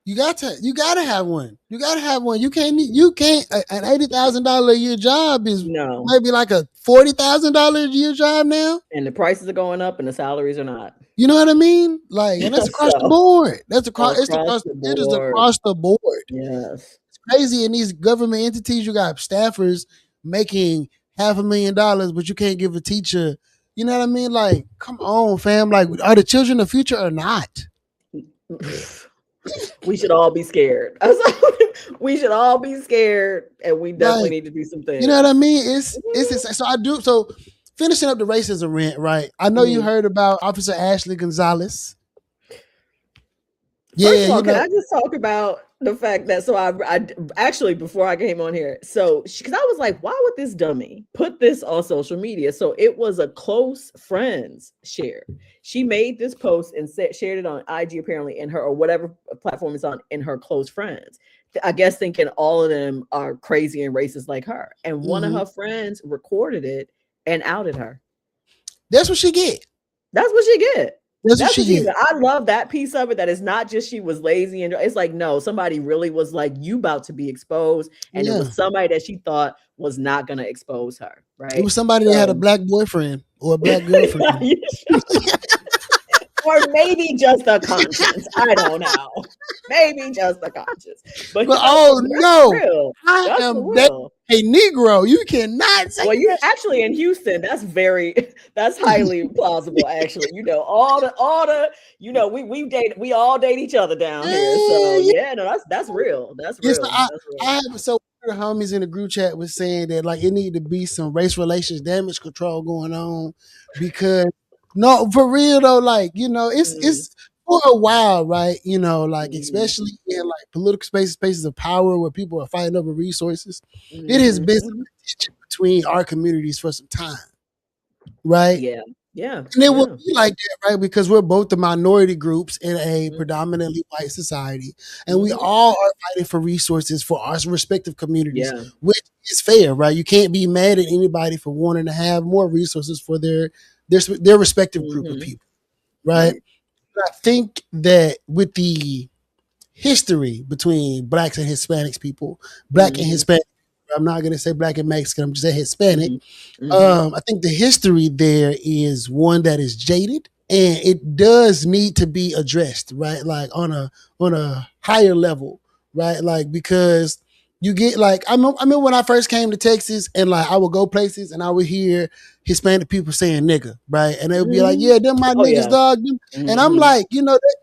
You gotta have one. You gotta have one. You can't an $80,000 a year job is maybe like a $40,000 a year job now. And the prices are going up and the salaries are not. You know what I mean? Like, and that's across the board. It is across the board. Yes. It's crazy. In these government entities, you got staffers making $500,000, but you can't give a teacher, you know what I mean? Like, come on, fam. Like, are the children the future or not? We should all be scared. We should all be scared, and we definitely need to do some things. You know what I mean? So finishing up the racism rant, right? I know you heard about Officer Ashley Gonzalez. First of all, can I just talk about the fact that, so I actually, before I came on here, because I was like, why would this dummy put this on social media? So it was a close friends share. She made this post and shared it on IG, apparently, in her, or whatever platform it's on, in her close friends. I guess thinking all of them are crazy and racist like her. And one of her friends recorded it and outed her. That's what she get. That's what she get. That's what she did. I love that piece of it. That it's not just she was lazy and it's like, no, somebody really was like, you about to be exposed, and it was somebody that she thought was not going to expose her. Right? It was somebody that had a black boyfriend or a black girlfriend, or maybe just a conscience. I don't know. Maybe just a conscience. But oh no, I am a Negro. You cannot say Well, you that. actually in Houston, that's highly plausible. Actually, all the we all date each other down here. So Yeah. yeah, no, that's real. That's Yes, real. I, That's I real. have so one of the homies in the group chat was saying that like it need to be some race relations damage control going on because no, for real though, like Mm, it's for a while, right? Like mhm, especially in like political spaces of power where people are fighting over resources, it has mhm, been some mhm. tension between our communities for some time, right? Yeah, yeah, And it will yeah. be like that, right? Because we're both the minority groups in a Mhm, predominantly white society, and we mhm. all are fighting for resources for our respective communities, Yeah. which is fair, right? You can't be mad at anybody for wanting to have more resources for their respective group of Mhm. people, right? Right. I think that with the history between blacks and Hispanics people, black and Mhm, Hispanic, I'm not going to say black and Mexican, I'm just saying Hispanic. mhm, mhm. I think the history there is one that is jaded and it does need to be addressed, right? Like on a higher level, right? Like because you get like I remember when I first came to Texas and like I would go places and I would hear Hispanic people saying nigga, right? And they would be like, Mhm. yeah, them my Oh niggas, yeah. dog. And I'm Mhm. like,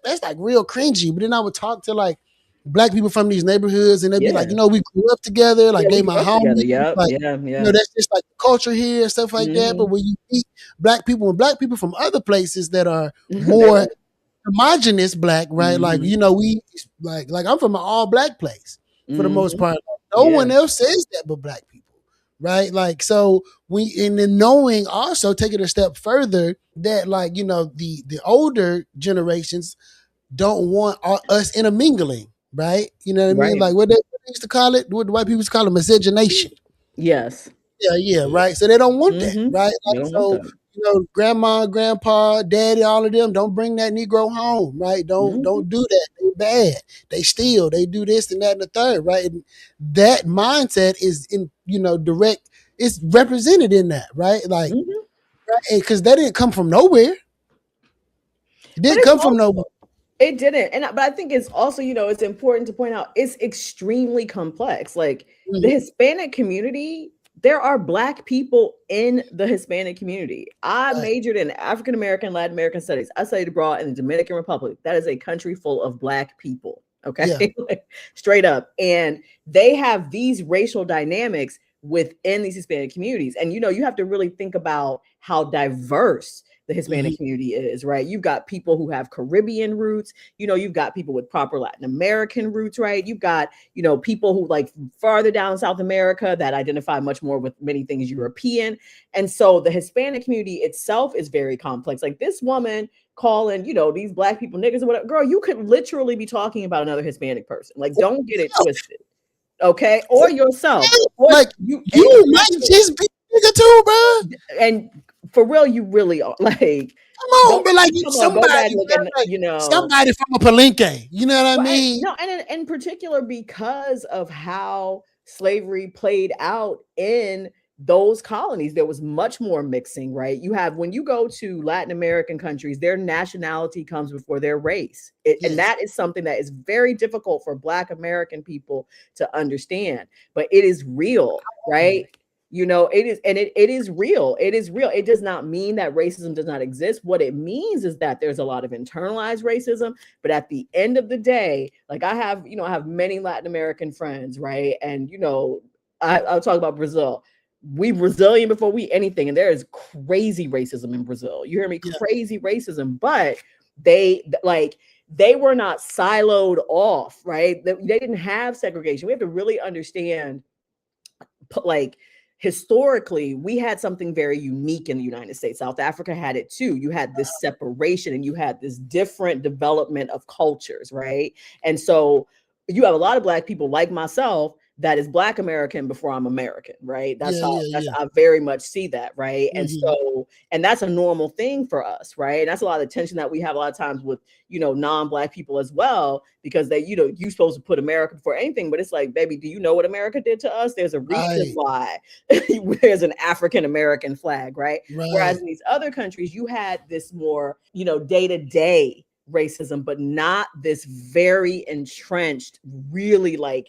that's like real cringy. But then I would talk to like black people from these neighborhoods and they'd be like, Yeah. we grew up together, Yeah, like we they grew my up together. homies, Yep. like Yeah, yeah. that's just like the culture here and stuff like that. But Mhm. when you meet black people and black people from other places that are They're more like, homogenous black, right? Like, mhm, we like I'm from an all black place for the most mhm. part. Like, no Yeah. one else says that but black people. Right. Like, so and then knowing also take it a step further that like, the older generations don't want us intermingling, right? You know what I mean? Right. Like what they used to call it, what the white people used to call it miscegenation. Yes. Yeah, right. So they don't want that, Mhm. right? You Like don't want so, that. grandma, grandpa, daddy, all of them don't bring that Negro home, right? Don't Mhm. don't do that. They bad. They steal. They do this and that and the third, right? And that mindset is in direct. It's represented in that, right? Like Mhm. because that didn't come from nowhere. It But didn't it's come from also nowhere. it didn't. But I think it's also, it's important to point out it's extremely complex. Like the Mhm. Hispanic community, there are black people in the Hispanic community. I Right. majored in African American, Latin American studies. I studied abroad in the Dominican Republic. That is a country full of black people. Yeah. Okay. Like, straight up. And they have these racial dynamics within these Hispanic communities. And you have to really think about how diverse the Hmm. Hispanic community is, right? You've got people who have Caribbean roots, you've got people with proper Latin American roots, right? You've got, people who like farther down South America that identify much more with many things European. And so the Hispanic community itself is very complex. Like this woman calling, these black people niggas or whatever, girl, you could literally be talking about another Hispanic person. Like, don't get it twisted. Okay. Or yourself. Or Like you, and you might especially, just be a nigga too, bro. and for real, you really are. Like, Come on, but like come on, go back, somebody, look bro, at, like somebody from a Palenque. You know what I well, mean? no, and in particular because of how slavery played out in those colonies, there was much more mixing, right? You have when you go to Latin American countries, their nationality comes before their race, and Yes. that is something that is very difficult for Black American people to understand. But it is real, right? It is, and it is real. It is real. It does not mean that racism does not exist. What it means is that there's a lot of internalized racism. But at the end of the day, like I have many Latin American friends, right? And I'll talk about Brazil. We Brazilian before we anything, and there is crazy racism in Brazil. You hear me? Yeah. Crazy racism, but they were not siloed off, right? They didn't have segregation. We have to really understand, like, historically we had something very unique in the United States. South Africa had it too. You had this separation and you had this different development of cultures, right? And so you have a lot of Black people like myself that is Black American before I'm American, right? That's Yeah. how Yeah. that's Yeah. I very much see that, right? And Hmm. so, and that's a normal thing for us, right? And that's a lot of tension that we have a lot of times with non-Black people as well, because you're supposed to put America before anything, but it's like, baby, do you know what America did to us? There's a reason Right. why there's an African American flag, right? Whereas Right. in these other countries, you had this more, day-to-day racism, but not this very entrenched, really like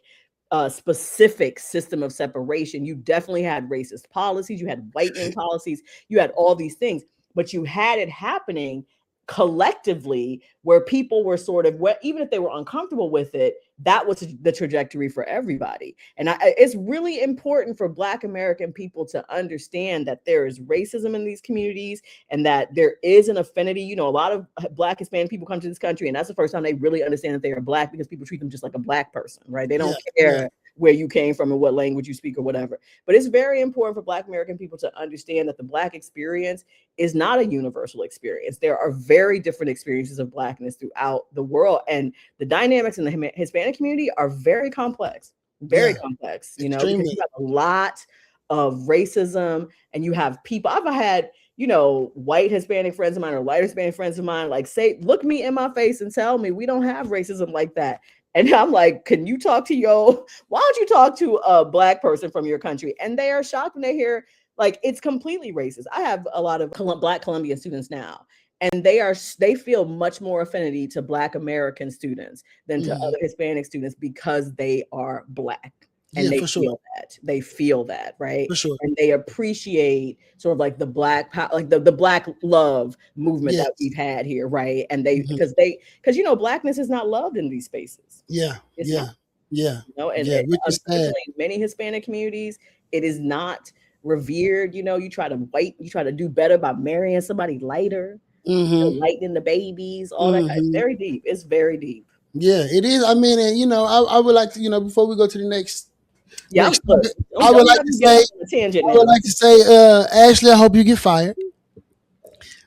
specific system of separation. You definitely had racist policies, you had whitening policies, you had all these things, but you had it happening collectively where people were sort of, even if they were uncomfortable with it, that was the trajectory for everybody. And it's really important for Black American people to understand that there is racism in these communities and that there is an affinity. You know, a lot of Black Hispanic people come to this country and that's the first time they really understand that they are Black, because people treat them just like a Black person, right? They don't care where you came from and what language you speak or whatever. But it's very important for Black American people to understand that the Black experience is not a universal experience. There are very different experiences of Blackness throughout the world. And the dynamics in the Hispanic community are very complex, complex, you know, because you have a lot of racism and you have people. I've had, you know, white Hispanic friends of mine or white Hispanic friends of mine, like say, look me in my face and tell me we don't have racism like that. And I'm like, can you talk to why don't you talk to a Black person from your country? And they are shocked when they hear like it's completely racist. I have a lot of Black Colombian students now, and they feel much more affinity to Black American students than to other Hispanic students because they are Black. And they feel that. They feel that, right? For sure. And they appreciate sort of like the Black, like the Black love movement that we've had here, right? And they because you know, Blackness is not loved in these spaces. Yeah, not, you know, and unfortunately, in many Hispanic communities, it is not revered. You know, you try to do better by marrying somebody lighter, you know, lightening the babies, all that kind. It's very deep. It's very deep. Yeah, it is. I mean, and you know, I would like to, you know, before we go to the next. Yeah, I would like to say, Ashley, I hope you get fired.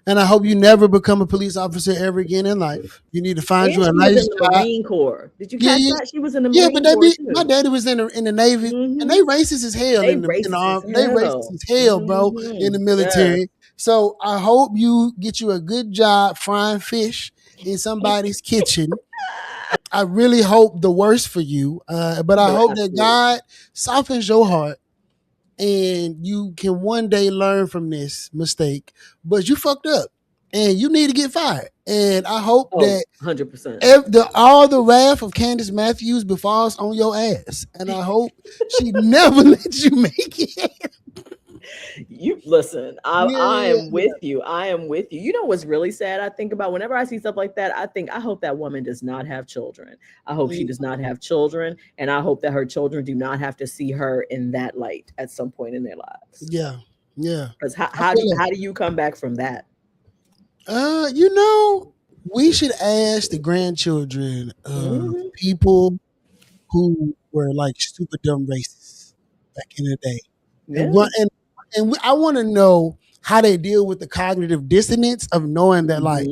And I hope you never become a police officer ever again in life. You need to find you a nice job. Marine Corps. Did you catch that? She was in the Marine Corps. Yeah, but my daddy was in the Navy, and they racist as hell in the army. They racist as hell, bro, in the military. Yeah. So I hope you get you a good job frying fish in somebody's kitchen. I really hope the worst for you, but I hope that God softens your heart and you can one day learn from this mistake. But you fucked up and you need to get fired. And I hope that 100% all the wrath of Candace Matthews befalls on your ass. And I hope she never lets you make it. You listen, I am with you. I am with you. You know what's really sad? I think about whenever I see stuff like that, I hope that woman does not have children. I hope she does not have children. And I hope that her children do not have to see her in that light at some point in their lives. Yeah. Yeah. Because how do you come back from that? You know, we should ask the grandchildren of people who were like super dumb racists back in the day. Yeah. And I want to know how they deal with the cognitive dissonance of knowing that like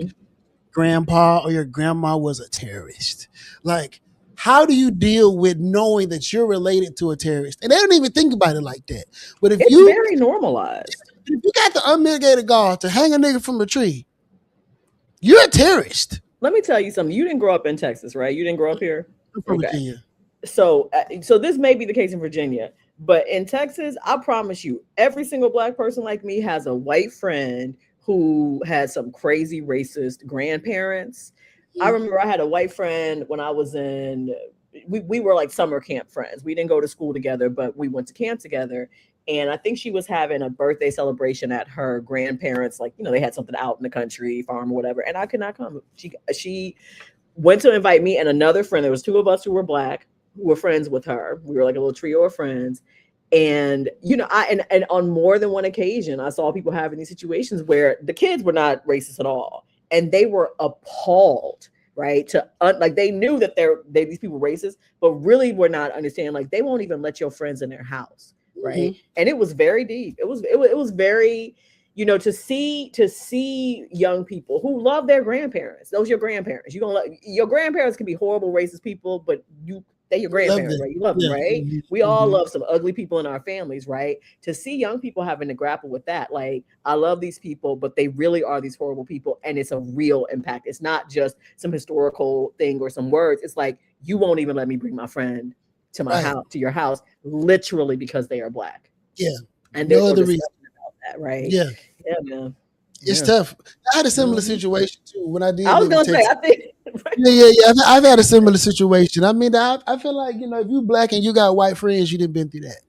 grandpa or your grandma was a terrorist. Like, how do you deal with knowing that you're related to a terrorist? And they don't even think about it like that. But if it's very normalized. If you got the unmitigated gall to hang a nigga from a tree, you're a terrorist. Let me tell you something. You didn't grow up in Texas, right? You didn't grow up here? I'm from Virginia. So this may be the case in Virginia. But in Texas, I promise you, every single Black person like me has a white friend who had some crazy racist grandparents. I remember I had a white friend when I was we were like summer camp friends. We didn't go to school together, but we went to camp together. And I think she was having a birthday celebration at her grandparents', like, you know, they had something out in the country, farm or whatever. And I could not come. She went to invite me and another friend. There was two of us who were Black, who were friends with her. We were like a little trio of friends. And, you know, and on more than one occasion, I saw people having these situations where the kids were not racist at all. And they were appalled, right? Like they knew that these people were racist, but really were not understanding, like they won't even let your friends in their house, right? And it was very deep. It was very, you know, to see young people who love their grandparents. Those are your grandparents. Your grandparents can be horrible racist people, but they're your grandparents, right? You love them, right? We all love some ugly people in our families, right? To see young people having to grapple with that, like, I love these people, but they really are these horrible people, and it's a real impact. It's not just some historical thing or some words. It's like, you won't even let me bring my friend to my house, to your house, literally because they are Black. Yeah. And there's no other reason about that, right? Yeah. Yeah, man. It's tough. I had a similar situation too when I did I was live in gonna say, Texas. I think. Yeah. I've had a similar situation. I mean, I feel like, if you black and you got white friends, you didn't been through that.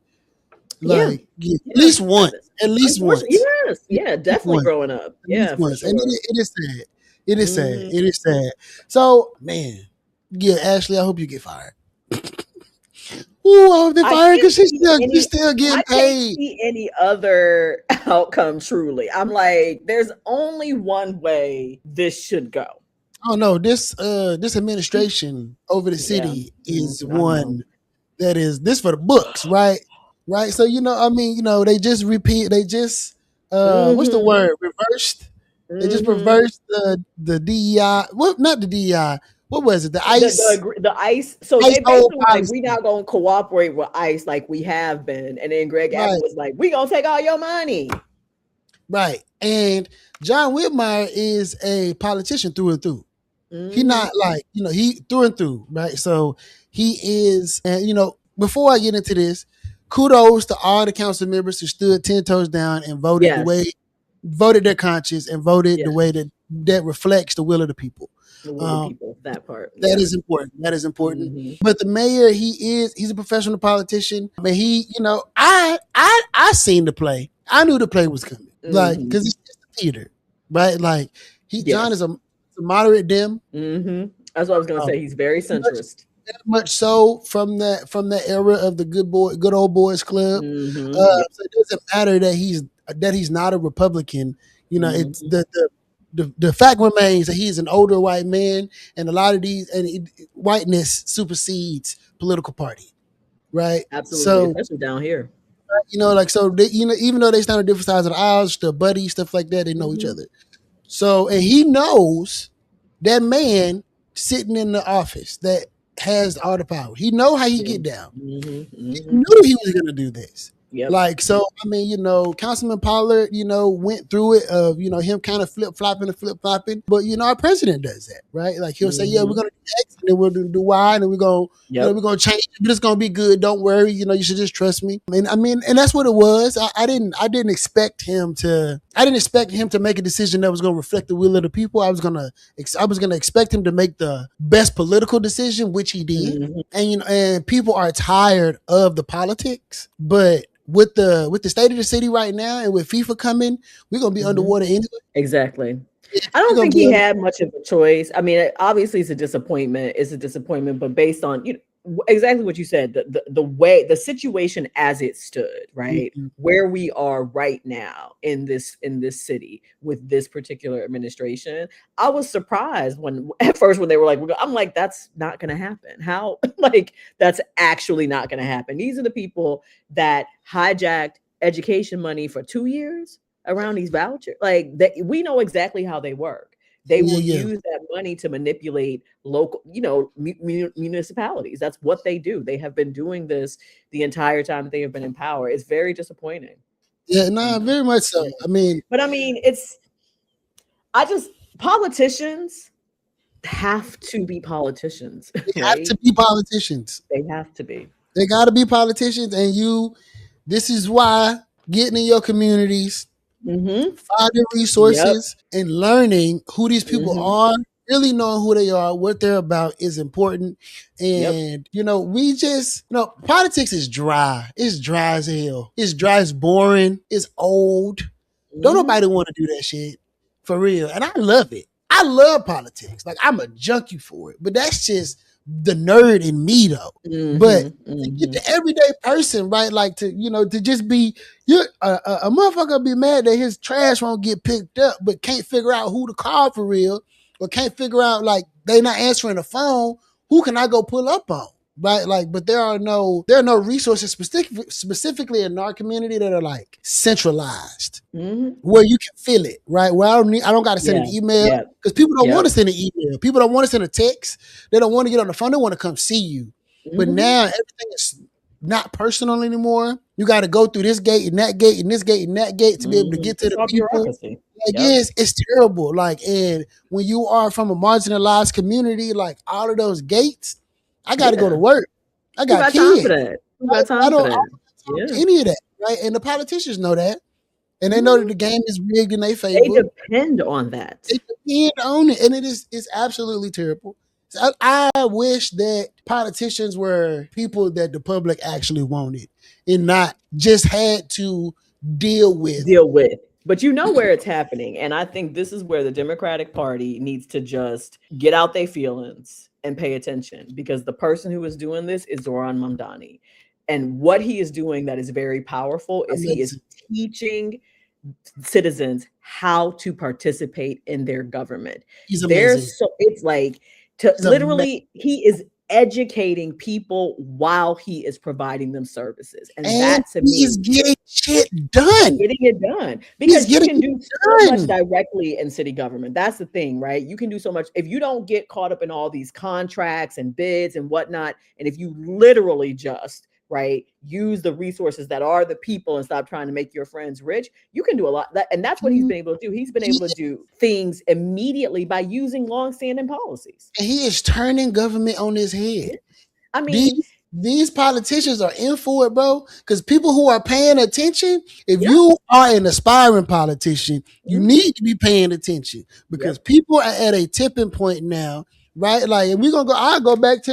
Yeah. Like, at least once. At least Unfortunately, once. yes. Yeah, definitely growing up. At least Yeah, for once. And sure. it is sad. It is sad. Mhm. It is sad. So, man, yeah, Ashley, I hope you get fired. Ooh, I hope they fired because she's still getting I can't paid. see any other outcome. Truly, I'm like, there's only one way this should go. Oh no, this administration over the city is one that is this for the books, right? Right. So they just what's the word? Reversed. They just reversed the DEI. What? Not the DEI. What was it? The ICE. The ICE. So ICE they basically like, policy. we not gonna cooperate with ICE like we have been. And then Greg Abbott was like, we gonna take all your money. Right. And John Whitmire is a politician through and through. He not like, he through and through, right? So he is, and before I get into this, kudos to all the council members who stood 10 toes down and voted voted their conscience and voted the way that reflects the will of the people. The will of the people, that part. That is important. That is important. But the mayor, he's a professional politician. I mean, I seen the play. I knew the play was coming. Like, because it's just a theater, right? Like, John is a moderate Dem. That's what I was gonna say. He's very centrist. Much so from that era of the good old boys club. So it doesn't matter that he's not a Republican. It's the fact remains that he's an older white man, and a lot of whiteness supersedes political party, right? Absolutely, so, especially down here. Even though they stand on different sides of the aisles, the buddies, stuff like that, they know each other. So, and he knows that man sitting in the office that has all the power. He know how he get down. He knew he was going to do this. Like, so, I mean, Councilman Pollard, went through it of, him kind of flip-flopping. But, our president does that, right? Like, he'll say, yeah, we're going to do X, and then we're going to do Y, and then we're going to change it, but it's going to be good. Don't worry. You should just trust me. And that's what it was. I didn't expect him to make a decision that was going to reflect the will of the people. I was going to expect him to make the best political decision, which he did. And people are tired of the politics, but with the state of the city right now, and with FIFA coming, we're gonna be underwater anyway. Exactly. I don't think he had much of a choice. I mean, obviously, it's a disappointment. But based on exactly what you said, the situation as it stood, right, where we are right now in this city with this particular administration, I was surprised when they were like, I'm like, that's not going to happen. How? Like, that's actually not going to happen. These are the people that hijacked education money for 2 years around these vouchers. Like, we know exactly how they work. They will use that money to manipulate local, municipalities. That's what they do. They have been doing this the entire time that they have been in power. It's very disappointing. Yeah, no, very much so. Politicians have to be politicians. They have to be politicians. They have to be. They got to be politicians. And this is why getting in your communities, finding resources and learning who these people are, really knowing who they are, what they're about is important. And, politics is dry. It's dry as hell. It's dry, it's boring, it's old. Don't nobody want to do that shit for real. And I love it. I love politics. Like, I'm a junkie for it, but that's just the nerd in me though. But to get the everyday person, right? Like to just be a motherfucker be mad that his trash won't get picked up, but can't figure out who to call for real, or can't figure out like they not answering the phone. Who can I go pull up on? Right? Like, but there are no resources specifically in our community that are like centralized where you can feel it, right? Where I don't got to send an email because people don't want to send an email. People don't want to send a text. They don't want to get on the phone. They want to come see you. But now everything is not personal anymore. You got to go through this gate and that gate and this gate and that gate to be able to get to the people. Like, yes, it's terrible. Like, and when you are from a marginalized community, like all of those gates, I got to go to work. I got kids. I don't have time for any of that, right? And the politicians know that. and they know that the game is rigged in their They favor. depend on that. They depend on it, and it's absolutely terrible. So I wish that politicians were people that the public actually wanted, and not just had to deal with. But you know where it's happening. And I think this is where the Democratic Party needs to just get out their feelings and pay attention, because the person who is doing this is Zoran Mamdani. And what he is doing that is very powerful is he is teaching citizens how to participate in their government. He's amazing. It's like literally he is educating people while he is providing them services, and that to me is getting shit done. Getting it done, because you can do so much directly in city government. That's the thing, right? You can do so much if you don't get caught up in all these contracts and bids and whatnot, and if you literally just use the resources that are the people and stop trying to make your friends rich. You can do a lot. And that's what he's been able to do. He's been able to do things immediately by using long-standing policies. And he is turning government on his head. I mean, these politicians are in for it, bro. Because people who are paying attention, if you are an aspiring politician, you need to be paying attention, because people are at a tipping point now. Right, like, and we can go back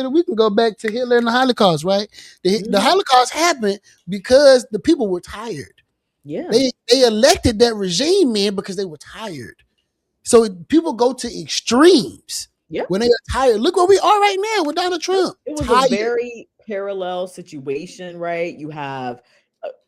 to Hitler and the Holocaust. Right, the Holocaust happened because the people were tired. Yeah, they elected that regime in because they were tired. So people go to extremes when they are tired. Look where we are right now with Donald Trump. It was a very parallel situation, right? You have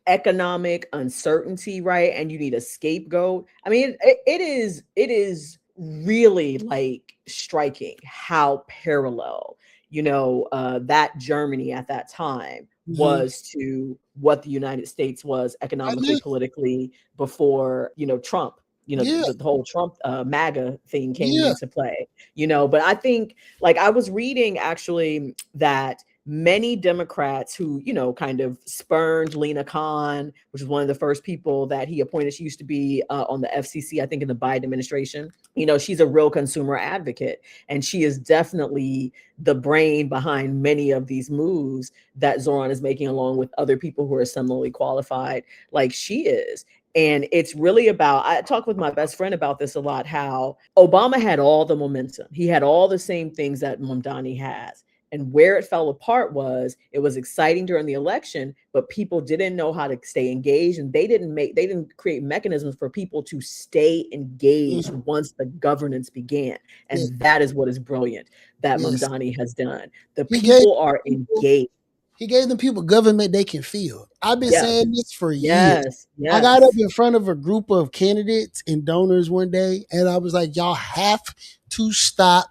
economic uncertainty, right, and you need a scapegoat. I mean, it is really like striking how parallel that Germany at that time was to what the United States was economically, politically before Trump, the whole Trump MAGA thing came into play, but I think, like, I was reading actually that many Democrats who, kind of spurned Lena Khan, which was one of the first people that he appointed. She used to be on the FCC, I think, in the Biden administration. She's a real consumer advocate, and she is definitely the brain behind many of these moves that Zoran is making, along with other people who are similarly qualified like she is. And it's really about, I talk with my best friend about this a lot, how Obama had all the momentum. He had all the same things that Mamdani has. And where it fell apart was, it was exciting during the election, but people didn't know how to stay engaged, and they didn't create mechanisms for people to stay engaged once the governance began. And that is what is brilliant that Mamdani has done. The people are engaged. He gave them people government they can feel. I've been saying this for years. I got up in front of a group of candidates and donors one day, and I was like, y'all have to stop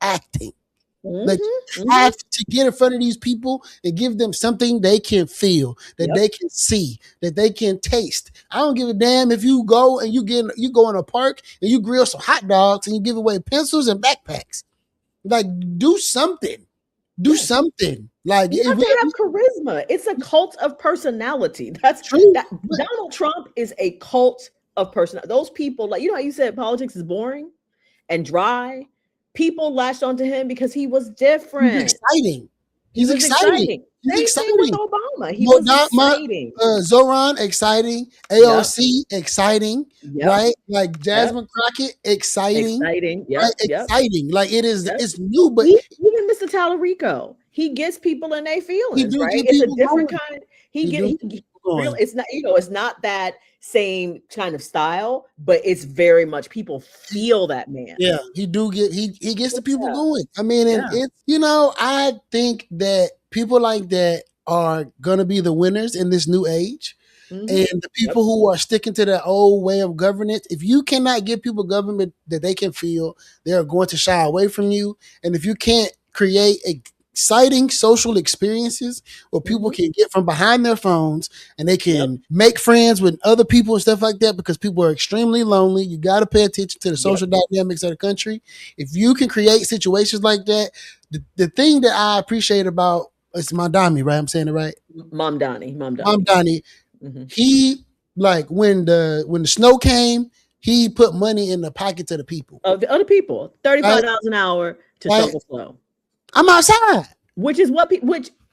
acting. Like, you have to get in front of these people and give them something they can feel, that they can see, that they can taste. I don't give a damn if you go and you go in a park and you grill some hot dogs and you give away pencils and backpacks. Like, do something. Do something. Like, you have to have charisma. It's a cult of personality. That's true. Donald Trump is a cult of personality. Those people, like, how you said politics is boring and dry. People latched onto him because he was different. He's exciting. He's exciting. Same thing with Obama. He was exciting. Zoran, exciting. AOC, exciting. Right? Like Jasmine Crockett, exciting. Exciting. Right? Exciting. Like, it is. It's new, but even Mr. Tallarico, he gets people in their feelings. Right? It's a different kind. It's not. It's not that same kind of style, but it's very much, people feel that man. Yeah, he gets the people going. I mean, and it's, I think that people like that are gonna be the winners in this new age. And the people who are sticking to that old way of governance, if you cannot give people government that they can feel, they are going to shy away from you. And if you can't create exciting social experiences where people can get from behind their phones and they can make friends with other people and stuff like that, because people are extremely lonely. You got to pay attention to the social dynamics of the country. If you can create situations like that, the thing that I appreciate about, it's Mamdani, right? I'm saying it right? Mamdani. He, like, when the snow came, he put money in the pockets of the people. Of the other people, $35 an hour to shovel snow. I'm outside. Which is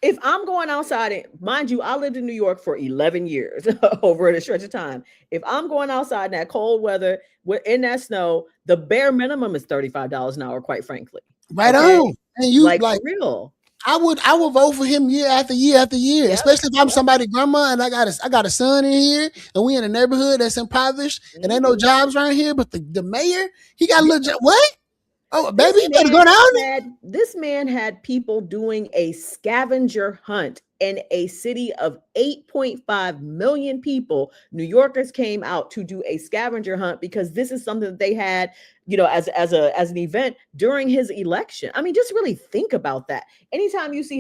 If I'm going outside, and mind you, I lived in New York for 11 years over a stretch of time. If I'm going outside in that cold weather, in that snow, the bare minimum is $35 an hour, quite frankly. Right Okay. on. And you Like, like for real. I would vote for him year after year after year, Yep. especially if I'm somebody's grandma and I got a son in here and we in a neighborhood that's impoverished and ain't no jobs around here. But the mayor, he got a little job. What? Oh, baby, you better go down This man had people doing a scavenger hunt in a city of 8.5 million people. New Yorkers came out to do a scavenger hunt because this is something that they had, as an event during his election. I mean, just really think about that. Anytime you see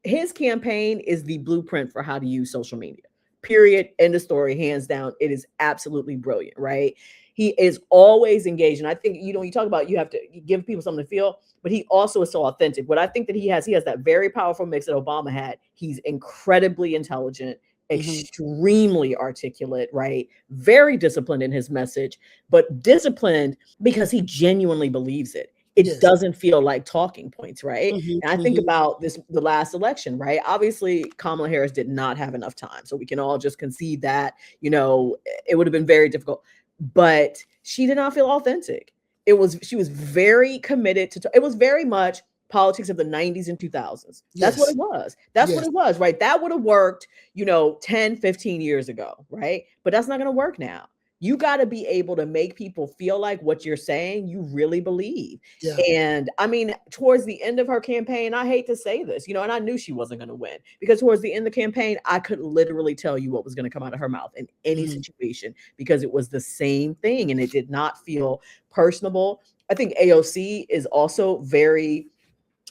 his campaign is the blueprint for how to use social media. Period. End of story. Hands down. It is absolutely brilliant, right? He is always engaged. And I think, you talk about you have to give people something to feel, but he also is so authentic. What I think that he has that very powerful mix that Obama had. He's incredibly intelligent, extremely articulate, right? Very disciplined in his message, but disciplined because he genuinely believes it. It doesn't feel like talking points, right? And I think about the last election, right? Obviously, Kamala Harris did not have enough time. So we can all just concede that, it would have been very difficult. But she did not feel authentic. She was very committed to, it was very much politics of the 90s and 2000s. That's what it was. That's what it was, right? That would have worked, 10, 15 years ago, right? But that's not going to work now. You got to be able to make people feel like what you're saying, you really believe. Yeah. And I mean, towards the end of her campaign, I hate to say this, and I knew she wasn't going to win because towards the end of the campaign, I could literally tell you what was going to come out of her mouth in any situation because it was the same thing and it did not feel personable. I think AOC is also very,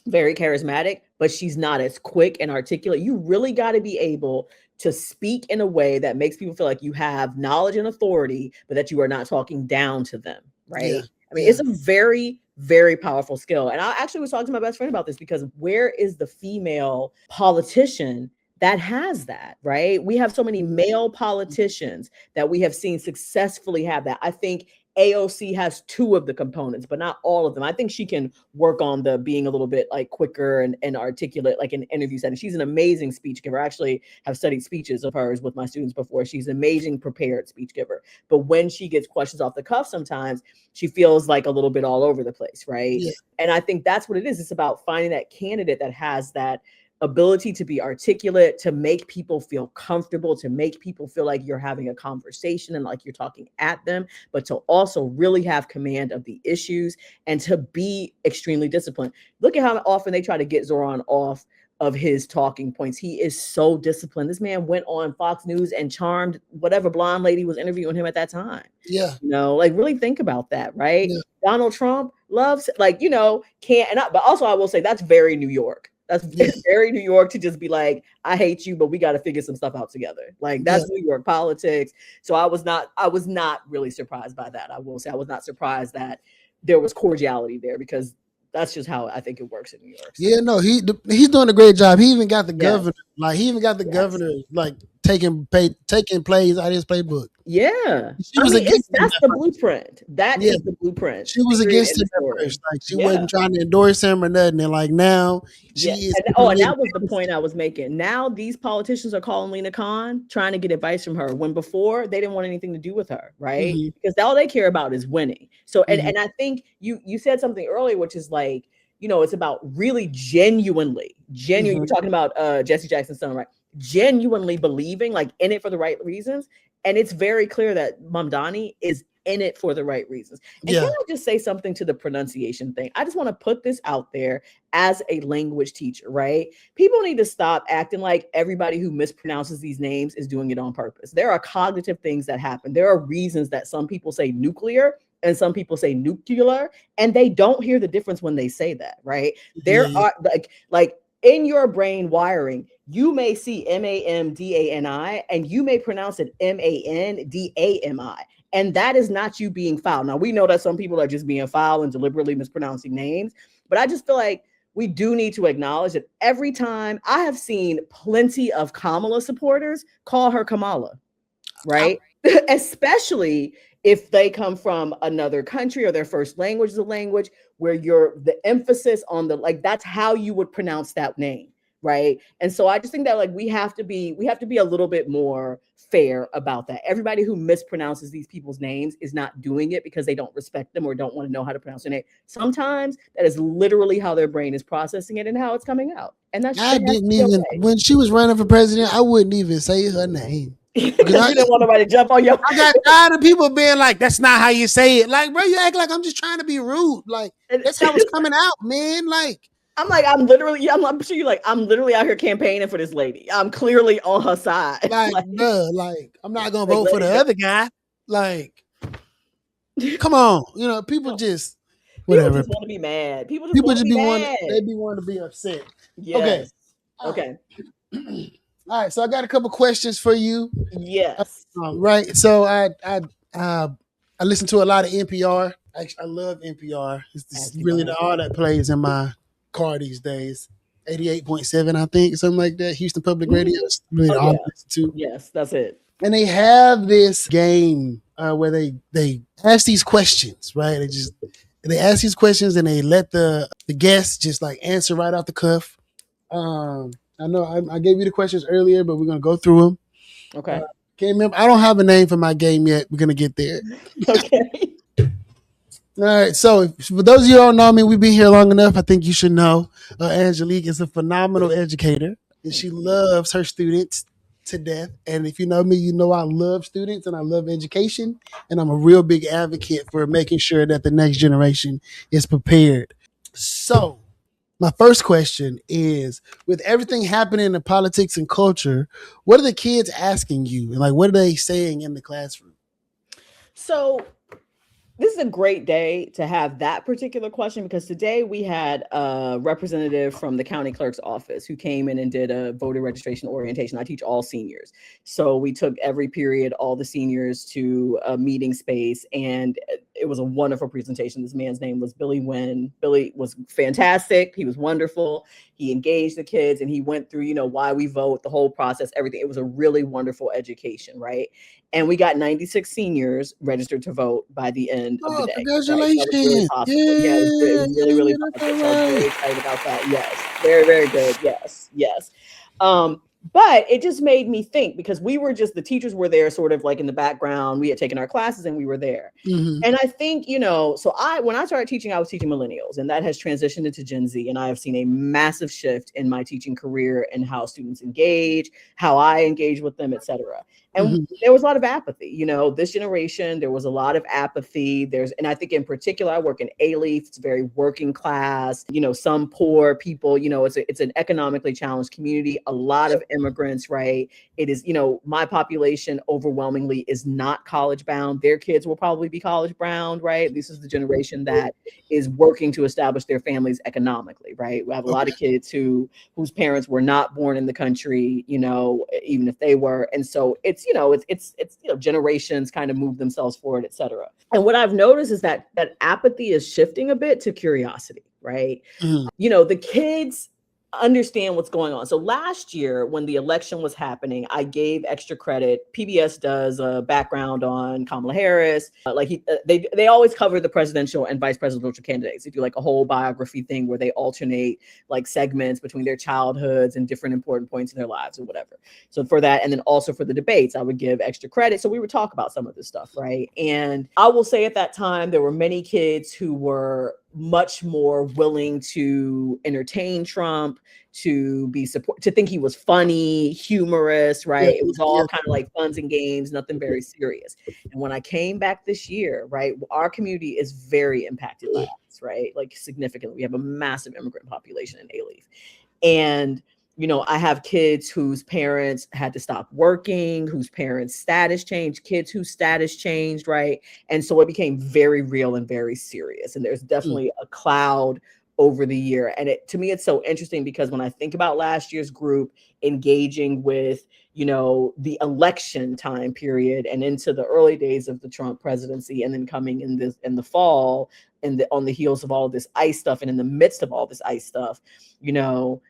very charismatic, but she's not as quick and articulate. You really got to be able to speak in a way that makes people feel like you have knowledge and authority, but that you are not talking down to them, right? Yeah. I mean, it's a very, very powerful skill. And I actually was talking to my best friend about this because where is the female politician that has that, right? We have so many male politicians that we have seen successfully have that. I think AOC has two of the components, but not all of them. I think she can work on the being a little bit like quicker and articulate, like in interview setting. She's an amazing speech giver. I actually have studied speeches of hers with my students before. She's an amazing prepared speech giver. But when she gets questions off the cuff, sometimes she feels like a little bit all over the place, right? Yeah. And I think that's what it is. It's about finding that candidate that has that ability to be articulate, to make people feel comfortable, to make people feel like you're having a conversation and like you're talking at them, but to also really have command of the issues and to be extremely disciplined. Look at how often they try to get Zoran off of his talking points. He is so disciplined. This man went on Fox News and charmed whatever blonde lady was interviewing him at that time. Yeah. Like really think about that, right? Yeah. Donald Trump loves, but also I will say that's very New York. That's very New York to just be like, I hate you, but we got to figure some stuff out together. Like that's New York politics. So I was not really surprised by that. I will say I was not surprised that there was cordiality there because that's just how I think it works in New York. So. Yeah, no, he's doing a great job. He even got the governor, governor like taking plays out of his playbook. Yeah, that's the blueprint. That is the blueprint. She was against him at first. Like she wasn't trying to endorse him or nothing. And like now she is. And that was the point I was making. Now these politicians are calling Lena Khan, trying to get advice from her. When before they didn't want anything to do with her, right? Mm-hmm. Because all they care about is winning. So and I think you said something earlier, which is like, it's about really genuinely. Mm-hmm. You're talking about Jesse Jackson's son, right? Genuinely believing, like in it for the right reasons. And it's very clear that Mamdani is in it for the right reasons. And can I just say something to the pronunciation thing? I just want to put this out there as a language teacher, right? People need to stop acting like everybody who mispronounces these names is doing it on purpose. There are cognitive things that happen. There are reasons that some people say nuclear and some people say nuclear, and they don't hear the difference when they say that, right? There are like in your brain wiring, you may see Mamdani and you may pronounce it Mandami. And that is not you being foul. Now, we know that some people are just being foul and deliberately mispronouncing names, but I just feel like we do need to acknowledge that every time I have seen plenty of Kamala supporters call her Kamala, right? Especially if they come from another country or their first language is a language where the emphasis on that's how you would pronounce that name. right? And so I just think that like we have to be a little bit more fair about that. Everybody who mispronounces these people's names is not doing it because they don't respect them or don't want to know how to pronounce their name. Sometimes that is literally how their brain is processing it and how it's coming out. And that's I didn't even, when she was running for president, I wouldn't even say her name. Because you didn't want nobody to jump on your. I got tired of people being like, "That's not how you say it." Like, bro, you act like I'm just trying to be rude. Like, that's how it's coming out, man. Like, I'm sure you're like, I'm literally out here campaigning for this lady. I'm clearly on her side. Like, I'm not gonna vote for the other guy. Like, come on, people just whatever. People just want to be mad. People just be mad. They be wanting to be upset. Yes. Okay. All right, so I got a couple questions for you. Yes. Right. So I listen to a lot of NPR. I love NPR. It's really all that plays in my car these days. 88.7, I think, something like that. Houston Public Radio. It's really all I listen to. Yes, that's it. And they have this game where they ask these questions, right? They ask these questions and they let the guests just like answer right off the cuff. I know I gave you the questions earlier, but we're going to go through them. Okay. Can't remember. I don't have a name for my game yet. We're going to get there. Okay. All right. So for those of you who don't know me, we've been here long enough. I think you should know Angelique is a phenomenal educator, and she loves her students to death. And if you know me, you know I love students and I love education, and I'm a real big advocate for making sure that the next generation is prepared. So my first question is, with everything happening in politics and culture, what are the kids asking you? And like, what are they saying in the classroom? So this is a great day to have that particular question, because today we had a representative from the county clerk's office who came in and did a voter registration orientation. I teach all seniors. So we took every period, all the seniors to a meeting space, and it was a wonderful presentation. This man's name was Billy Wynn. Billy was fantastic. He was wonderful. He engaged the kids and he went through, why we vote, the whole process, everything. It was a really wonderful education, right? And we got 96 seniors registered to vote by the end of the day. Congratulations. Right? It was really, really positive. So I'm very excited about that. Yes. Very, very good. Yes. But it just made me think, because the teachers were there sort of like in the background. We had taken our classes and we were there. Mm-hmm. And I think, when I started teaching, I was teaching millennials, and that has transitioned into Gen Z. And I have seen a massive shift in my teaching career and how students engage, how I engage with them, et cetera. And there was a lot of apathy, this generation, there was a lot of apathy. And I think in particular, I work in A-Leaf, it's very working class, some poor people, it's an economically challenged community, a lot of immigrants, right? It is, my population overwhelmingly is not college bound. Their kids will probably be college bound, right? This is the generation that is working to establish their families economically, right? We have a lot of kids whose parents were not born in the country, even if they were. And so it's generations kind of move themselves forward, et cetera. And what I've noticed is that apathy is shifting a bit to curiosity, right? The kids understand what's going on. So last year when the election was happening, I gave extra credit. PBS does a background on Kamala Harris. They always cover the presidential and vice presidential candidates. They do like a whole biography thing where they alternate like segments between their childhoods and different important points in their lives or whatever. So for that, and then also for the debates, I would give extra credit. So we would talk about some of this stuff, right? And I will say at that time, there were many kids who were much more willing to entertain Trump, to think he was funny, humorous, right? It was all kind of like funs and games, nothing very serious. And when I came back this year, right, our community is very impacted by this, right? Like significantly. We have a massive immigrant population in A-Leaf. And I have kids whose parents had to stop working, whose parents' status changed, kids whose status changed, right? And so it became very real and very serious. And there's definitely a cloud over the year. And to me, it's so interesting because when I think about last year's group engaging with, the election time period and into the early days of the Trump presidency, and then coming in the fall, on the heels of all of this ICE stuff, and in the midst of all this ICE stuff, I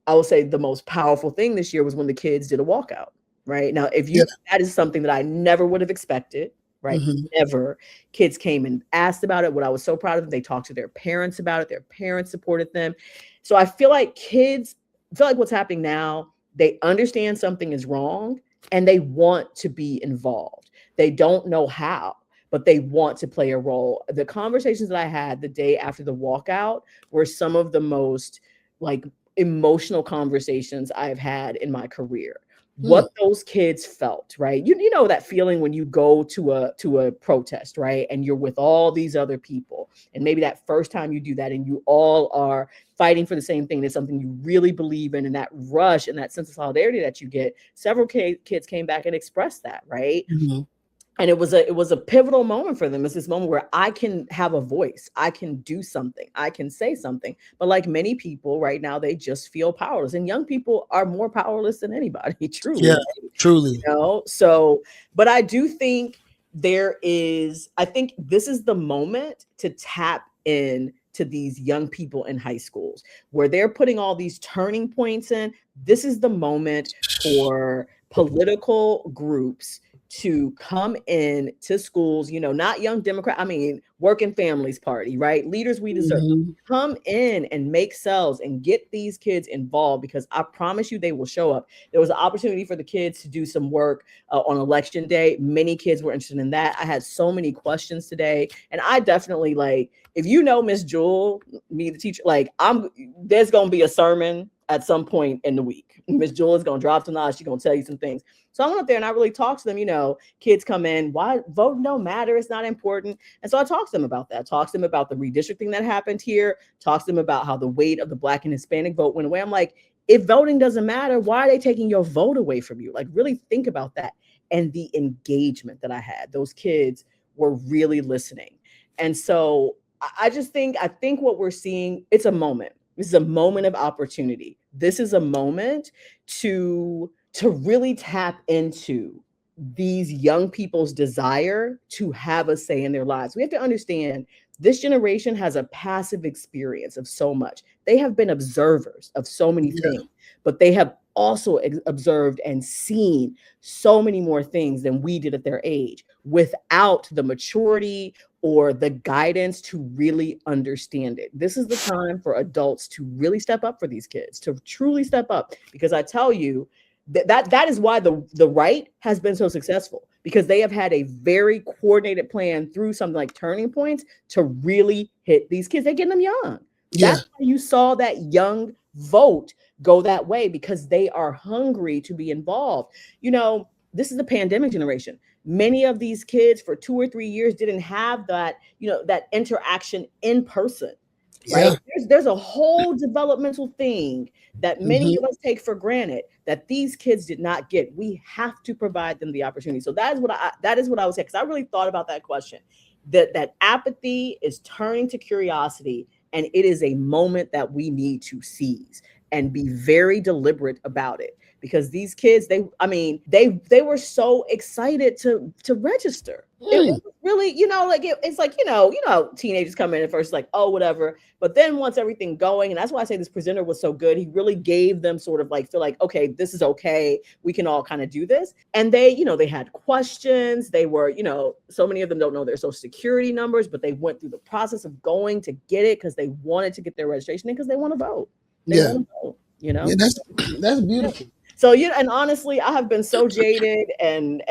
will say the most powerful thing this year was when the kids did a walkout, right? Now, that is something that I never would have expected, right? Never. Kids came and asked about it. What I was so proud of them, they talked to their parents about it. Their parents supported them. So I feel like kids, feel like what's happening now, they understand something is wrong and they want to be involved. They don't know how, but they want to play a role. The conversations that I had the day after the walkout were some of the most like emotional conversations I've had in my career. What those kids felt, right? You know that feeling when you go to a protest, right? And you're with all these other people. And maybe that first time you do that and you all are fighting for the same thing, that's something you really believe in, and that rush and that sense of solidarity that you get. Several kids came back and expressed that, right? Mm-hmm. And it was a pivotal moment for them. It's this moment where I can have a voice, I can do something, I can say something. But like many people right now, they just feel powerless. And young people are more powerless than anybody, truly. Yeah, truly. You know? So, but I do think I think this is the moment to tap in to these young people in high schools where they're putting all these turning points in. This is the moment for political groups to come in to schools, not Young Democrat, Working Families Party, right? Leaders We Deserve. Come in and make cells and get these kids involved, because I promise you they will show up. There was an opportunity for the kids to do some work on election day. Many kids were interested in that. I had so many questions today, and I definitely if you know Miss Jewell, me the teacher, there's gonna be a sermon at some point in the week. Miss Jewell is gonna drop some knowledge. She's gonna tell you some things. So I went up there and I really talked to them. Kids come in, why vote don't matter, it's not important. And so I talked to them about that. Talked to them about the redistricting that happened here. Talked to them about how the weight of the Black and Hispanic vote went away. I'm like, if voting doesn't matter, why are they taking your vote away from you? Really think about that. And the engagement that I had, those kids were really listening. And so I think what we're seeing, it's a moment. This is a moment of opportunity. This is a moment to really tap into these young people's desire to have a say in their lives. We have to understand this generation has a passive experience of so much. They have been observers of so many things, but they have also observed and seen so many more things than we did at their age without the maturity or the guidance to really understand it. This is the time for adults to really step up for these kids, to truly step up, because I tell you, that is why the right has been so successful, because they have had a very coordinated plan through something like Turning Points to really hit these kids. They're getting them young. That's why you saw that young vote go that way, because they are hungry to be involved. This is the pandemic generation. Many of these kids for 2 or 3 years didn't have that, that interaction in person. Right. There's a whole developmental thing that many of us take for granted that these kids did not get. We have to provide them the opportunity. So that is what I would say, because I really thought about that question. That apathy is turning to curiosity, and it is a moment that we need to seize and be very deliberate about it. Because these kids, they were so excited to register. It was really, it's like, teenagers come in at first like, oh, whatever. But then once everything going, and that's why I say this presenter was so good, he really gave them sort of feel like, okay, this is okay. We can all kind of do this. And they had questions. They were, so many of them don't know their social security numbers, but they went through the process of going to get it because they wanted to get their registration in because they want to vote. They want to vote, Yeah, that's beautiful. So, and honestly, I have been so jaded and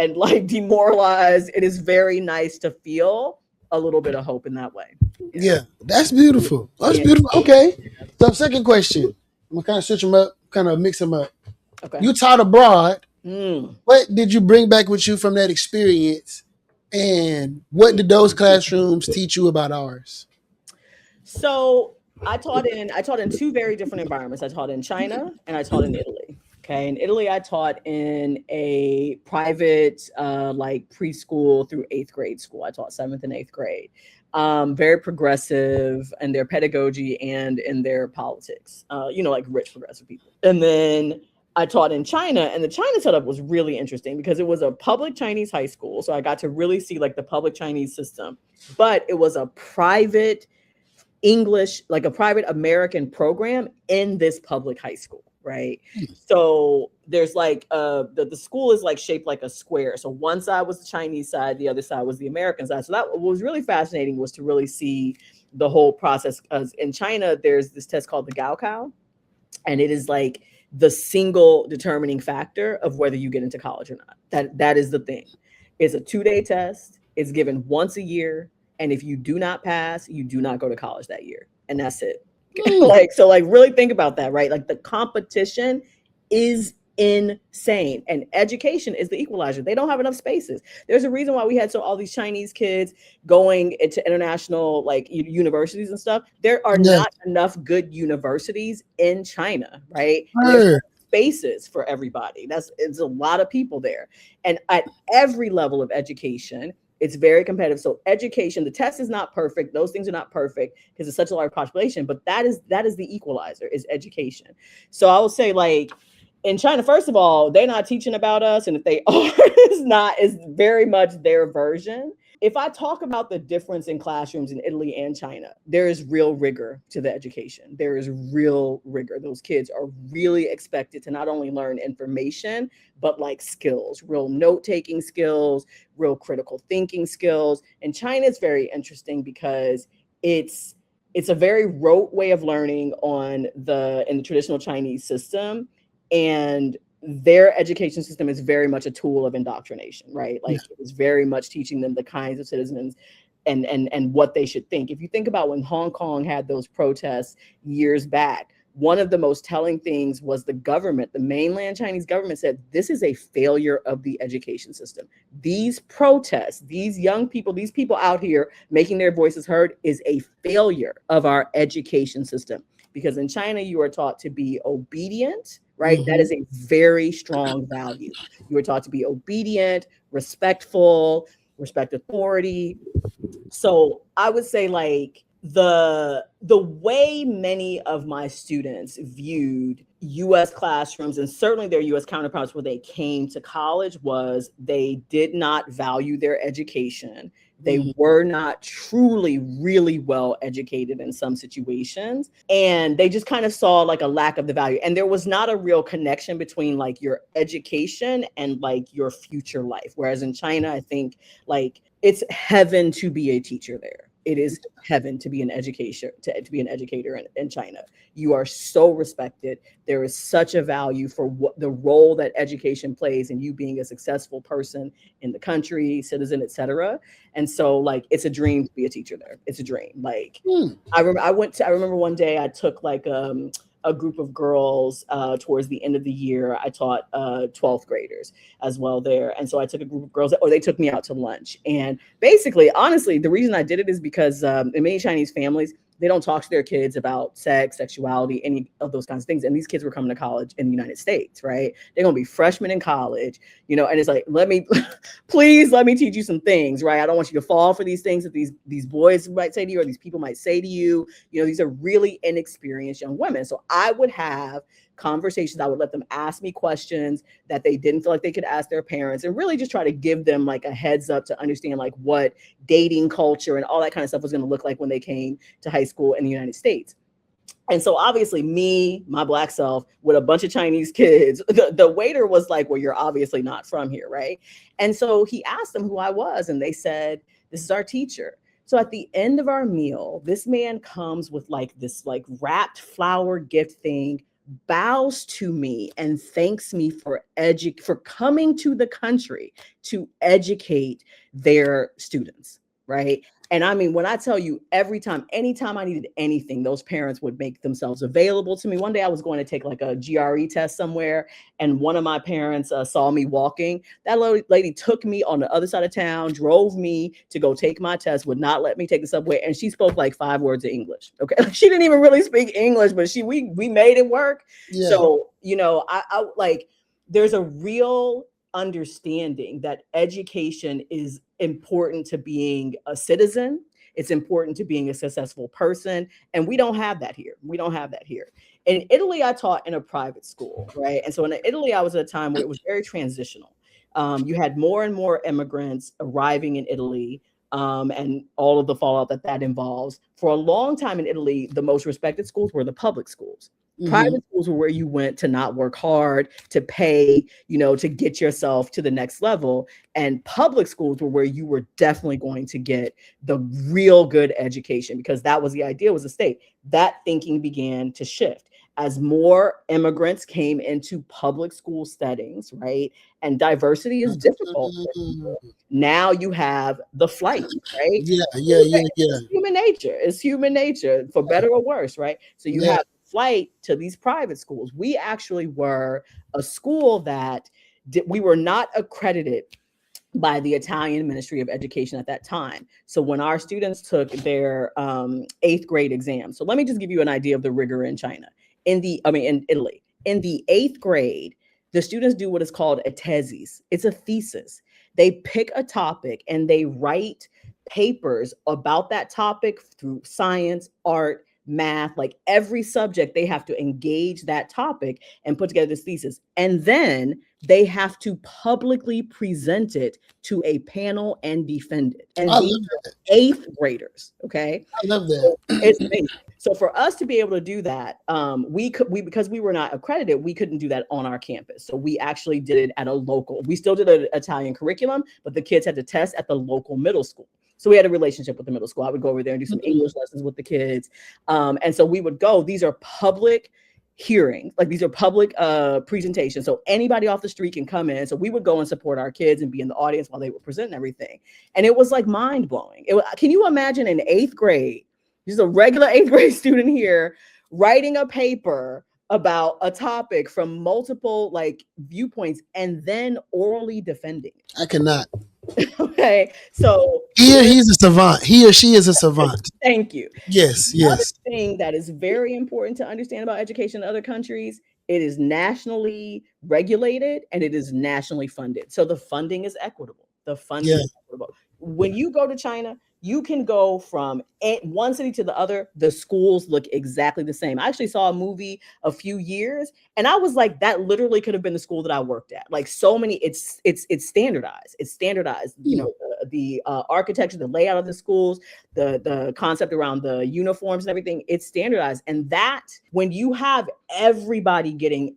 demoralized. It is very nice to feel a little bit of hope in that way. Yeah, that's beautiful. That's beautiful. Okay. So, second question. I'm going to kind of switch them up, kind of mix them up. Okay. You taught abroad. What did you bring back with you from that experience? And what did those classrooms teach you about ours? So, I taught in 2 very different environments. I taught in China and I taught in Italy. Okay. In Italy, I taught in a private, preschool through 8th grade school. I taught 7th and 8th grade. Very progressive in their pedagogy and in their politics, rich progressive people. And then I taught in China, and the China setup was really interesting because it was a public Chinese high school. So I got to really see the public Chinese system, but it was a private English, a private American program in this public high school. Right. So there's the school is shaped like a square. So one side was the Chinese side, the other side was the American side. So that what was really fascinating was to really see the whole process. Because in China, there's this test called the Gaokao. And it is the single determining factor of whether you get into college or not. That is the thing. It's a 2-day test. It's given once a year. And if you do not pass, you do not go to college that year. And that's it. So really think about that, right? Like the competition is insane, and education is the equalizer. They don't have enough spaces. There's a reason why we had all these Chinese kids going into international like universities and stuff. There are not enough good universities in China, right? There's spaces for everybody. It's a lot of people there, and at every level of education, it's very competitive. So education, the test is not perfect. Those things are not perfect because it's such a large population, but that is the equalizer, is education. So I would say, like, in China, first of all, they're not teaching about us. And if they are, it's very much their version. If I talk about the difference in classrooms in Italy and China, there is real rigor to the education. There is real rigor. Those kids are really expected to not only learn information, but like skills, real note-taking skills, real critical thinking skills. And China is very interesting because it's a very rote way of learning in the traditional Chinese system. And their education system is very much a tool of indoctrination, right? Like it's very much teaching them the kinds of citizens and what they should think. If you think about when Hong Kong had those protests years back, one of the most telling things was the government, the mainland Chinese government, said this is a failure of the education system. These protests, these young people, these people out here making their voices heard, is a failure of our education system. Because in China, you are taught to be obedient, right? Mm-hmm. That is a very strong value. You are taught to be obedient, respectful, respect authority. So I would say, like, the way many of my students viewed U.S. classrooms, and certainly their U.S. counterparts when they came to college, was they did not value their education. They were not truly really well educated in some situations. And they just kind of saw like a lack of the value. And there was not a real connection between like your education and like your future life. Whereas in China, I think like it's heaven to be a teacher there. It is heaven to be an educator, in China. You are so respected. There is such a value for the role that education plays in you being a successful person in the country, citizen, etc. And so, like, it's a dream to be a teacher there. It's a dream. Like, I remember one day I took like a group of girls towards the end of the year. I taught 12th graders as well there. And so I took a group of girls, or they took me out to lunch. And basically, honestly, the reason I did it is because in many Chinese families, they don't talk to their kids about sex, sexuality, any of those kinds of things. And these kids were coming to college in the United States, right? They're going to be freshmen in college, and it's like, please let me teach you some things, right? I don't want you to fall for these things that these boys might say to you, or these people might say to you. These are really inexperienced young women. So I would have conversations. I would let them ask me questions that they didn't feel like they could ask their parents, and really just try to give them like a heads up to understand like what dating culture and all that kind of stuff was going to look like when they came to high school in the United States. And so obviously me, my Black self, with a bunch of Chinese kids, the waiter was like, well, you're obviously not from here, right? And so he asked them who I was, and they said, this is our teacher. So at the end of our meal, this man comes with like this like wrapped flower gift thing, bows to me and thanks me for coming to the country to educate their students, right? And I mean, when I tell you, anytime I needed anything, those parents would make themselves available to me. One day I was going to take like a GRE test somewhere, and one of my parents saw me walking. That lady took me on the other side of town, drove me to go take my test, would not let me take the subway, and she spoke like 5 words of English. Okay, she didn't even really speak English, but we made it work. Yeah. So I like, there's a real understanding that education is important to being a citizen. It's important to being a successful person. And we don't have that here. In Italy, I taught in a private school, right? And so in Italy, I was at a time where it was very transitional. You had more and more immigrants arriving in Italy, and all of the fallout that involves. For a long time in Italy, the most respected schools were the public schools. Private schools were where you went to not work hard, to pay, to get yourself to the next level. And public schools were where you were definitely going to get the real good education, because that was the idea, was the state. That thinking began to shift. as more immigrants came into public school settings, right? And diversity is difficult. Now you have the flight, right? Yeah. It's human nature. It's human nature, for better or worse, right? So you have flight to these private schools. We actually were a school that we were not accredited by the Italian Ministry of Education at that time. So when our students took their 8th grade exam, so let me just give you an idea of the rigor in China. In Italy, in the 8th grade, the students do what is called a thesis. It's a thesis. They pick a topic and they write papers about that topic through science, art, math, like every subject. They have to engage that topic and put together this thesis. And then they have to publicly present it to a panel and defend it. And these are 8th graders. Okay. I love that. It's amazing. So for us to be able to do that, because we were not accredited, we couldn't do that on our campus. So we actually did it at a local. We still did an Italian curriculum, but the kids had to test at the local middle school. So we had a relationship with the middle school. I would go over there and do some English lessons with the kids. And so we would go. These are public hearings, like these are public presentations. So anybody off the street can come in. So we would go and support our kids and be in the audience while they were presenting everything. And it was like mind blowing. Can you imagine in 8th grade, just a regular 8th grade student here writing a paper about a topic from multiple like viewpoints and then orally defending it? I cannot. Okay, so he's a savant. He or she is a savant. Thank you. Yes. Another thing that is very important to understand about education in other countries, it is nationally regulated and it is nationally funded. So the funding is equitable. Is equitable. When you go to China, you can go from one city to the other. The schools look exactly the same. I actually saw a movie a few years and I was like, that literally could have been the school that I worked at. Like so many, it's standardized. It's standardized, you know, the architecture, the layout of the schools, the concept around the uniforms and everything, it's standardized. And that when you have everybody getting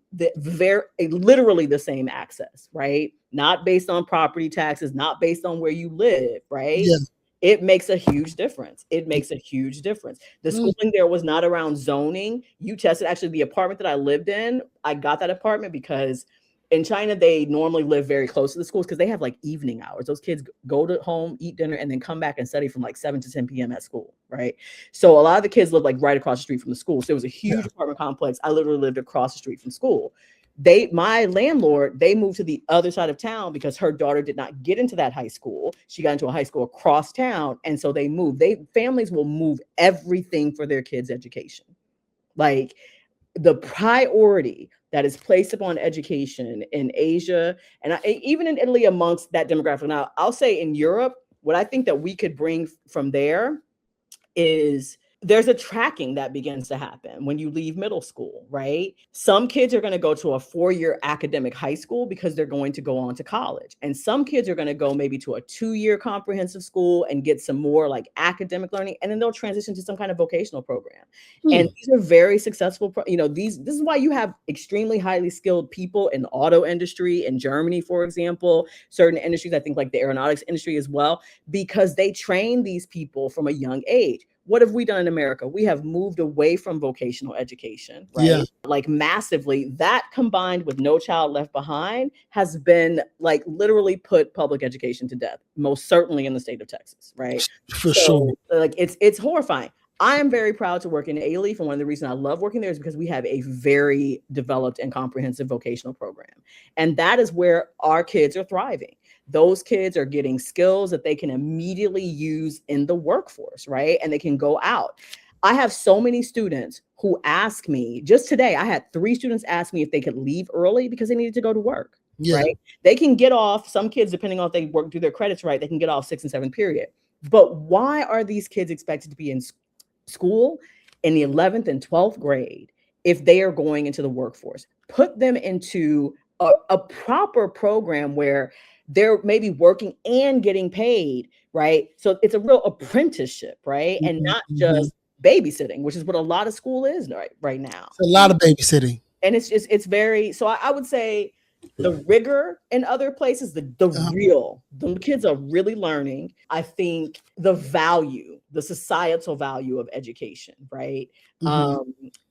literally the same access, right? Not based on property taxes, not based on where you live, right? Yeah. It makes a huge difference. It makes a huge difference. The schooling there was not around zoning. You tested actually the apartment that I lived in. I got that apartment because in China, they normally live very close to the schools because they have like evening hours. Those kids go to home, eat dinner, and then come back and study from like 7 to 10 p.m. at school, right? So a lot of the kids live like right across the street from the school. So it was a huge apartment complex. I literally lived across the street from school. My landlord, they moved to the other side of town because her daughter did not get into that high school. She got into a high school across town. And so they moved. Families will move everything for their kids' education. Like the priority that is placed upon education in Asia and even in Italy amongst that demographic. Now, I'll say in Europe, what I think that we could bring from there is there's a tracking that begins to happen when you leave middle school, right? Some kids are going to go to a 4-year academic high school because they're going to go on to college. And some kids are going to go maybe to a 2-year comprehensive school and get some more like academic learning. And then they'll transition to some kind of vocational program. And these are very successful. This is why you have extremely highly skilled people in the auto industry in Germany, for example, certain industries, I think like the aeronautics industry as well, because they train these people from a young age. What have we done in America? We have moved away from vocational education, right? Yeah. Like massively. That combined with No Child Left Behind has been like literally put public education to death, most certainly in the state of Texas, right? For sure. Like it's horrifying. I am very proud to work in A-Leaf, and one of the reasons I love working there is because we have a very developed and comprehensive vocational program. And that is where our kids are thriving. Those kids are getting skills that they can immediately use in the workforce, right? And they can go out. I have so many students who ask me, just today, I had 3 students ask me if they could leave early because they needed to go to work, right? They can get off, some kids, depending on if they work through their credits right, they can get off 6th and 7th period. But why are these kids expected to be in school in the 11th and 12th grade if they are going into the workforce? Put them into a proper program where they're maybe working and getting paid, right? So it's a real apprenticeship, right? And not just babysitting, which is what a lot of school is right now. It's a lot of babysitting. And it's very, so I would say the rigor in other places, the kids are really learning. I think the value, the societal value of education, right?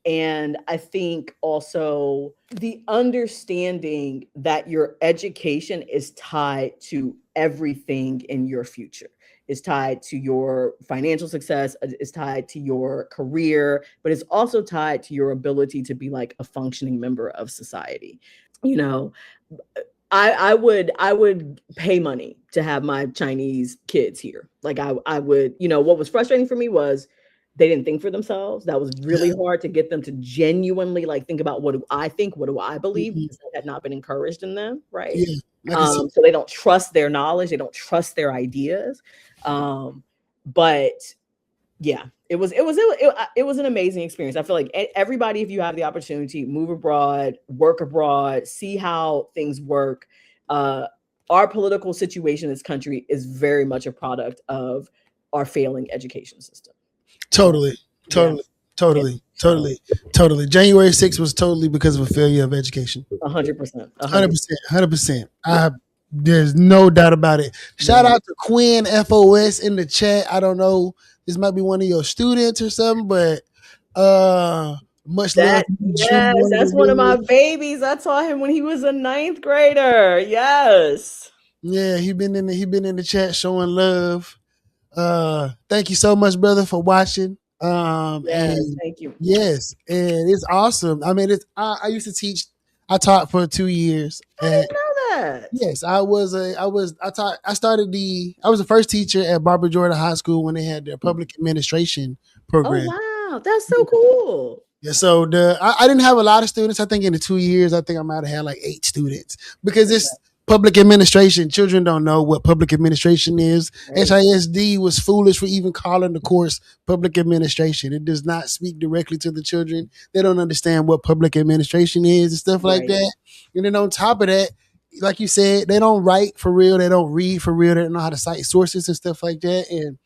And I think also the understanding that your education is tied to everything in your future, is tied to your financial success, is tied to your career, but it's also tied to your ability to be like a functioning member of society. You know, I would pay money to have my Chinese kids here. Like I would, what was frustrating for me was they didn't think for themselves. That was really hard to get them to genuinely like think about what do I think, what do I believe, because that had not been encouraged in them, right? So they don't trust their knowledge, they don't trust their ideas. But yeah, it was an amazing experience. I feel like everybody, if you have the opportunity, move abroad, work abroad, see how things work. Our political situation in this country is very much a product of our failing education system. Totally. January 6th was totally because of a failure of education. 100%. There's no doubt about it. Shout out to Quinn FOS in the chat. I don't know, this might be one of your students or something, but much love. Yes, that's one of my babies. I taught him when he was a 9th grader. Yes. Yeah, he been in the chat showing love. Thank you so much, brother, for watching. Thank you. Yes, and it's awesome. I mean, I used to teach. I taught for 2 years. I didn't know that. Yes, I was the first teacher at Barbara Jordan High School when they had their public administration program. Oh wow, that's so cool. Yeah, so I didn't have a lot of students. I think in the 2 years, I think I might have had like 8 students because it's public administration. Children don't know what public administration is. Right. HISD was foolish for even calling the course public administration. It does not speak directly to the children. They don't understand what public administration is and stuff like that. And then on top of that, like you said, they don't write for real. They don't read for real. They don't know how to cite sources and stuff like that. And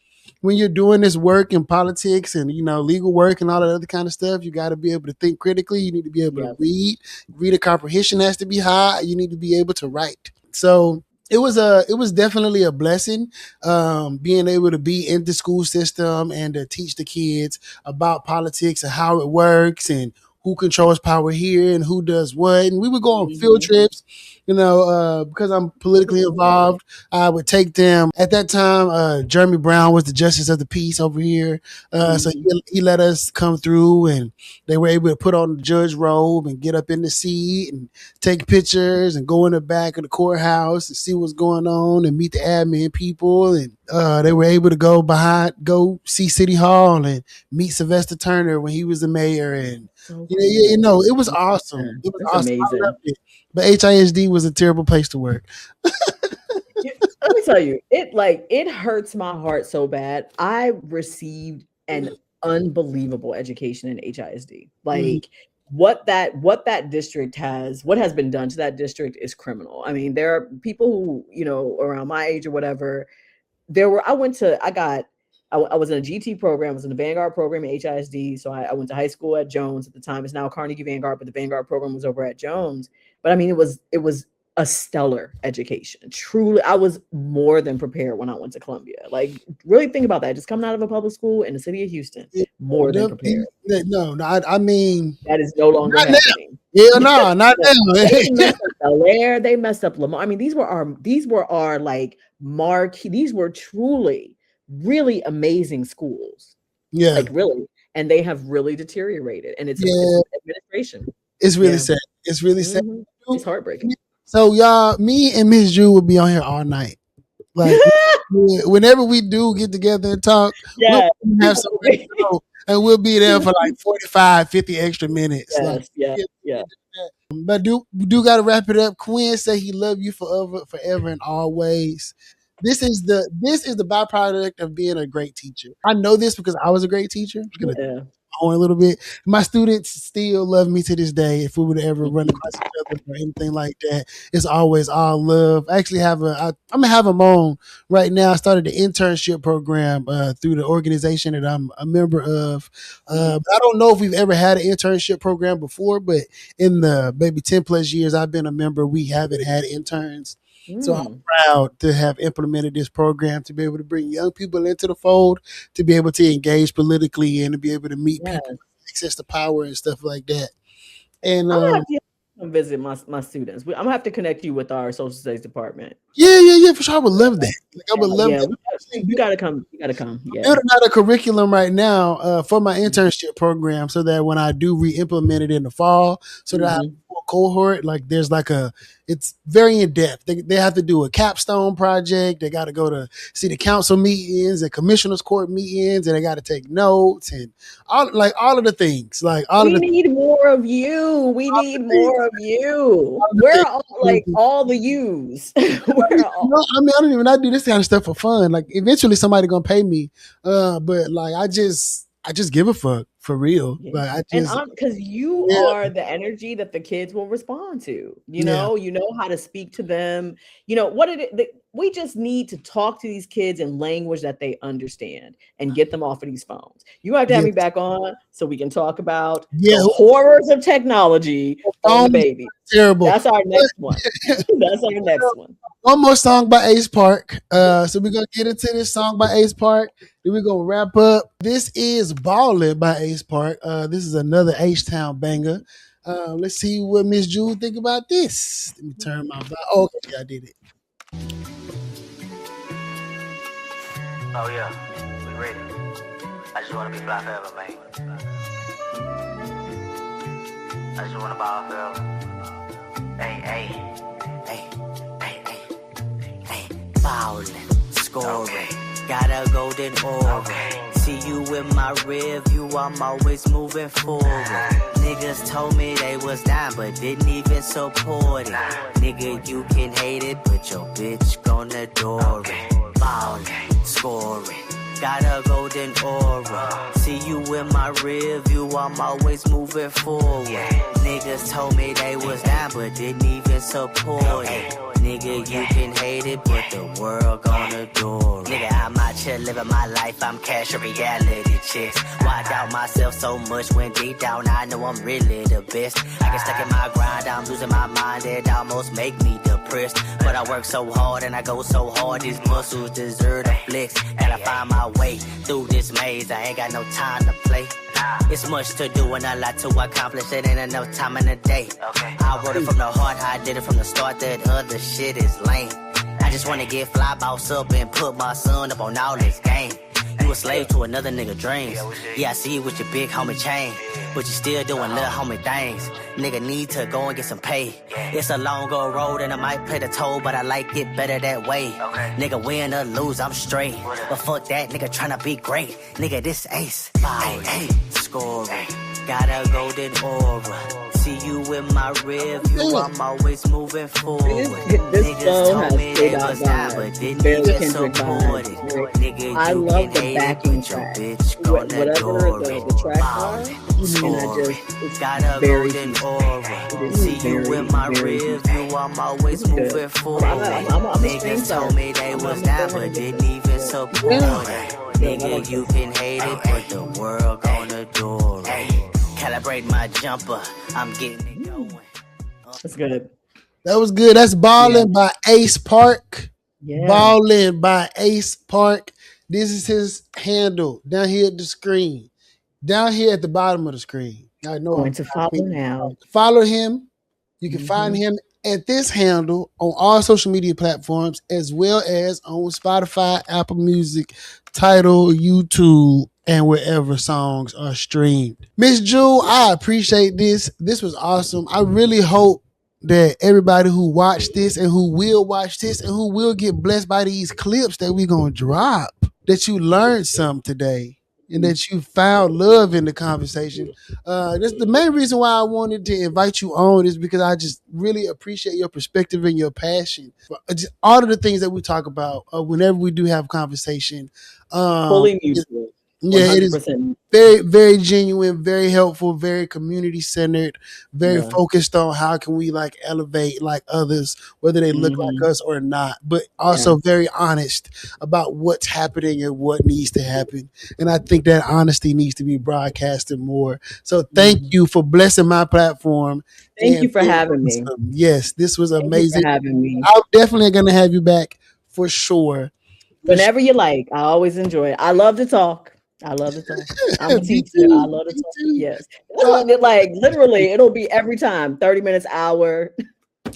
when you're doing this work in politics and, legal work and all that other kind of stuff, you got to be able to think critically. You need to be able to read. Reader comprehension has to be high. You need to be able to write. So it was definitely a blessing, being able to be in the school system and to teach the kids about politics and how it works and who controls power here and who does what. And we would go on field trips, because I'm politically involved. I would take them. At that time, Jeremy Brown was the justice of the peace over here. So he let us come through and they were able to put on the judge robe and get up in the seat and take pictures and go in the back of the courthouse and see what's going on and meet the admin people. And they were able to go see City Hall and meet Sylvester Turner when he was the mayor. And it was awesome. It was awesome. Amazing. I loved it. But HISD was a terrible place to work. Let me tell you, it hurts my heart so bad. I received an unbelievable education in HISD. Like what that district has been done to that district is criminal. I mean, there are people who, around my age or whatever, I was in a GT program, I was in the Vanguard program at HISD. So I went to high school at Jones at the time. It's now Carnegie Vanguard, but the Vanguard program was over at Jones. But I mean, it was a stellar education. Truly, I was more than prepared when I went to Columbia. Like, really think about that. Just coming out of a public school in the city of Houston, more than prepared. No, I mean, that is no longer happening. Yeah, no, not now. They messed up Bel-Air, they messed up Lamar. I mean, these were our like marquee. These were truly really amazing schools. Yeah, like really, and they have really deteriorated. And it's administration. It's really sad. It's really sad. It's heartbreaking. So y'all, me and Miss Jew will be on here all night. Like whenever we do get together and talk, we'll have something to know, and we'll be there for like 45, 50 extra minutes. Yeah. But we do got to wrap it up. Quinn say he love you forever and always. This is the byproduct of being a great teacher. I know this because I was a great teacher. own a little bit. My students still love me to this day. If we would ever run across each other or anything like that, it's always all love. I actually I'm gonna have them on right now. I started the internship program through the organization that I'm a member of. But I don't know if we've ever had an internship program before, but in the maybe 10 plus years I've been a member, we haven't had interns. So I'm proud to have implemented this program to be able to bring young people into the fold, to be able to engage politically and to be able to meet people, access to power and stuff like that. And I'm gonna have to come visit my students. I'm gonna have to connect you with our social studies department. Yeah, for sure. I would love that. Like, I would love that. You gotta come. You gotta come. Yeah. Building out a curriculum right now for my internship program, so that when I do re-implement it in the fall, so that I have a cohort, like there's like it's very in depth. They have to do a capstone project. They got to go to city council meetings and commissioners court meetings, and they got to take notes and all of the things. Like we need more of you. We need more of you. Where are all the yous? I don't even do this kind of stuff for fun. Like eventually somebody gonna pay me, but like I just give a fuck for real. Like I just because you are the energy that the kids will respond to. You know how to speak to them. You know what we just need to talk to these kids in language that they understand and get them off of these phones. You have to have me back on so we can talk about the horrors of technology on the baby. Terrible. That's our next one. That's our next one. One more song by Ace Park. So we're gonna get into this song by Ace Park. Then we're gonna wrap up. This is Ballin' by Ace Park. This is another H-Town banger. Let's see what Miss Jewell think about this. Let me turn my okay, I did it. Oh yeah, we ready. I just wanna be fly forever, man. I just wanna ball forever. Hey. Ballin', scoring, got a golden aura. See you in my rear view, I'm always moving forward. Niggas told me they was down, but didn't even support it. Nigga, you can hate it, but your bitch gon' adore it. Ballin', scoring, got a golden aura. See you in my rear view, I'm always moving forward. Niggas told me they was down, but didn't even support it. Nigga, you can hate it, but the world gon' adore it. Nigga, I'm out here living my life, I'm cash a reality chicks. Why doubt myself so much when deep down I know I'm really the best? I get stuck in my grind, I'm losing my mind, it almost make me depressed. But I work so hard and I go so hard, these muscles deserve a flex. Gotta find my way through this maze, I ain't got no time to play. It's much to do and a lot to accomplish, it ain't enough time in a day. I wrote it from the heart, I did it from the start, that other shit is lame. I just wanna get fly boss up and put my son up on all this game. You a slave to another nigga dreams. Yeah, I see you with your big homie chain, but you still doing little homie things. Nigga need to go and get some pay. It's a longer road and I might pay the toll, but I like it better that way. Nigga win or lose, I'm straight. But fuck that, nigga tryna be great. Nigga, this ace, hey, scoring, got a golden aura. See you in my rear view, I'm always moving forward. Niggas told me they was down, but didn't even support it. Nigga, I you love can the hate backing it, but your track. bitch gon' adore The tracks are, it's got a golden aura. See you in my rear view, I'm always moving forward. Niggas told me they was down, but didn't even support it. Nigga, you can hate it, but the world gon' adore it. Calibrate my jumper, I'm getting it going. That's good. That was good. That's Ballin' by Ace Park. Ballin' by Ace Park. This is his handle down here at the screen. Down here at the bottom of the screen. I know Going to follow now. Follow him. You can find him at this handle on all social media platforms, as well as on Spotify, Apple Music, Tidal, YouTube, and wherever songs are streamed. Miss Jewell, I appreciate this. This was awesome. I really hope that everybody who watched this and who will watch this and who will get blessed by these clips that we're going to drop, that you learned something today and that you found love in the conversation. That's the main reason why I wanted to invite you on, is because I just really appreciate your perspective and your passion. Just all of the things that we talk about whenever we do have conversation. Fully mutual. Yeah, it is 100%. very, very genuine, very helpful, very community centered, very Yeah. focused on how can we like elevate like others, whether they look Mm-hmm. like us or not, but Yeah. also very honest about what's happening and what needs to happen. And I think that honesty needs to be broadcasted more. So thank Mhm. you for blessing my platform Thank and you for being having me. awesome. Yes, this was Thank you for amazing. having me. I'm definitely gonna have you back for sure. For sure. Whenever you like, I always enjoy it. I love to talk. I love to talk. I'm a Me teacher. I too. love to Me talk. too. Yes. That's why I did, like, literally, it'll be every time, 30 minutes, hour,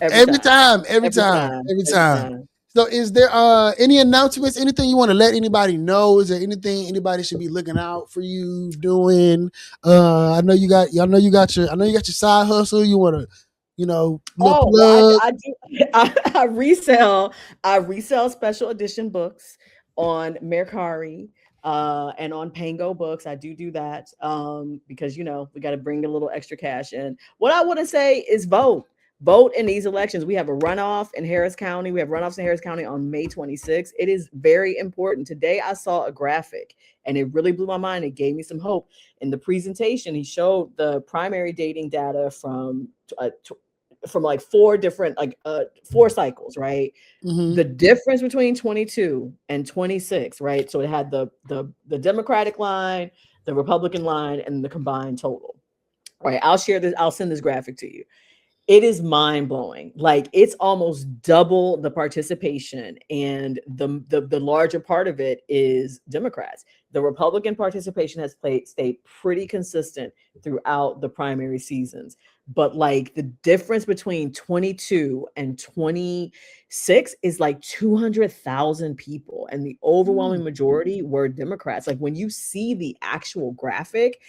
every Every time. time, every Every time, time. every Every time. time. So is there any announcements, anything you want to let anybody know? Is there anything anybody should be looking out for you doing? I know you got your side hustle. You want to, little Oh, well, plug. I do I resell special edition books on Mercari and on Pango Books. I do that because we got to bring a little extra cash in. What I want to say is vote. Vote in these elections. We have a runoff in Harris County. We have runoffs in Harris County on May 26th. It is very important. Today I saw a graphic and it really blew my mind. It gave me some hope. In the presentation, he showed the primary dating data from like four different four cycles, right? Mm-hmm. The difference between 22 and 26, right? So it had the Democratic line, the Republican line, and the combined total. Right. I'll send this graphic to you. It is mind blowing. Like it's almost double the participation, and the larger part of it is Democrats. The Republican participation has stayed pretty consistent throughout the primary seasons, but like the difference between 22 and 26 is like 200,000 people, and the overwhelming majority were Democrats. Like when you see the actual graphic,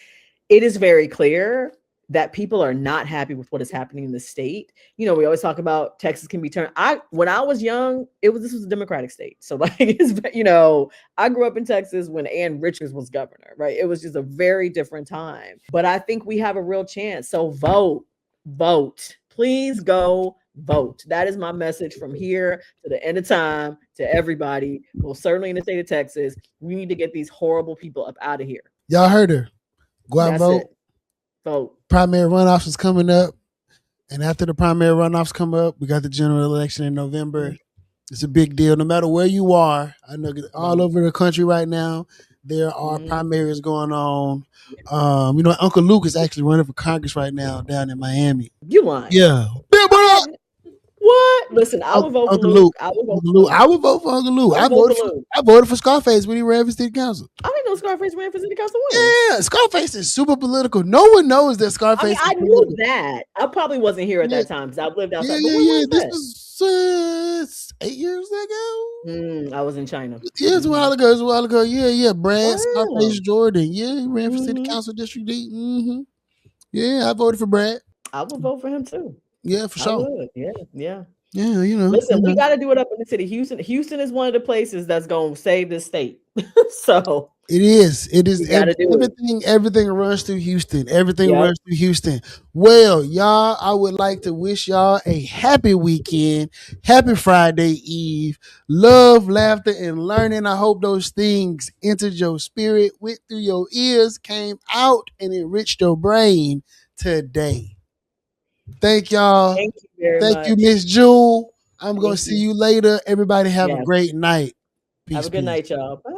it is very clear that people are not happy with what is happening in the state. We always talk about Texas can be turned. When I was young, this was a Democratic state. So like I grew up in Texas when Ann Richards was governor, right? It was just a very different time. But I think we have a real chance. So vote. Please go vote. That is my message from here to the end of time to everybody. Well, certainly in the state of Texas, we need to get these horrible people up out of here. Y'all heard her. Go out and That's vote. it. Vote. Primary runoffs is coming up. And after the primary runoffs come up, we got the general election in November. It's a big deal. No matter where you are, I know all over the country right now, there are primaries going on. Uncle Luke is actually running for Congress right now down in Miami. You lying? Yeah. What? Listen, I would vote for Uncle Luke. I would vote for Uncle Luke. I voted for Scarface when he ran for city council. I didn't know Scarface ran for city council. Yeah, Scarface is super political. No one knows that Scarface. I knew that. I probably wasn't here at that time because I lived outside. This was 8 years ago. I was in China. Yeah, it's a while ago. Yeah. Brad Scarface Jordan. Yeah, he ran for city council district D. Mm-hmm. Yeah, I voted for Brad. I would vote for him too. Yeah, for sure. Yeah. Listen, we got to do it up in the city. Houston is one of the places that's going to save this state. So it is. Everything runs through Houston. Runs through Houston. Well, y'all, I would like to wish y'all a happy weekend. Happy Friday Eve. Love, laughter, and learning. I hope those things entered your spirit, went through your ears, came out, and enriched your brain today. Thank y'all. Thank you very much. Thank you, Miss Jewell. I'm going to see you later. Everybody have a great night. Peace. Have a good night, y'all. Bye.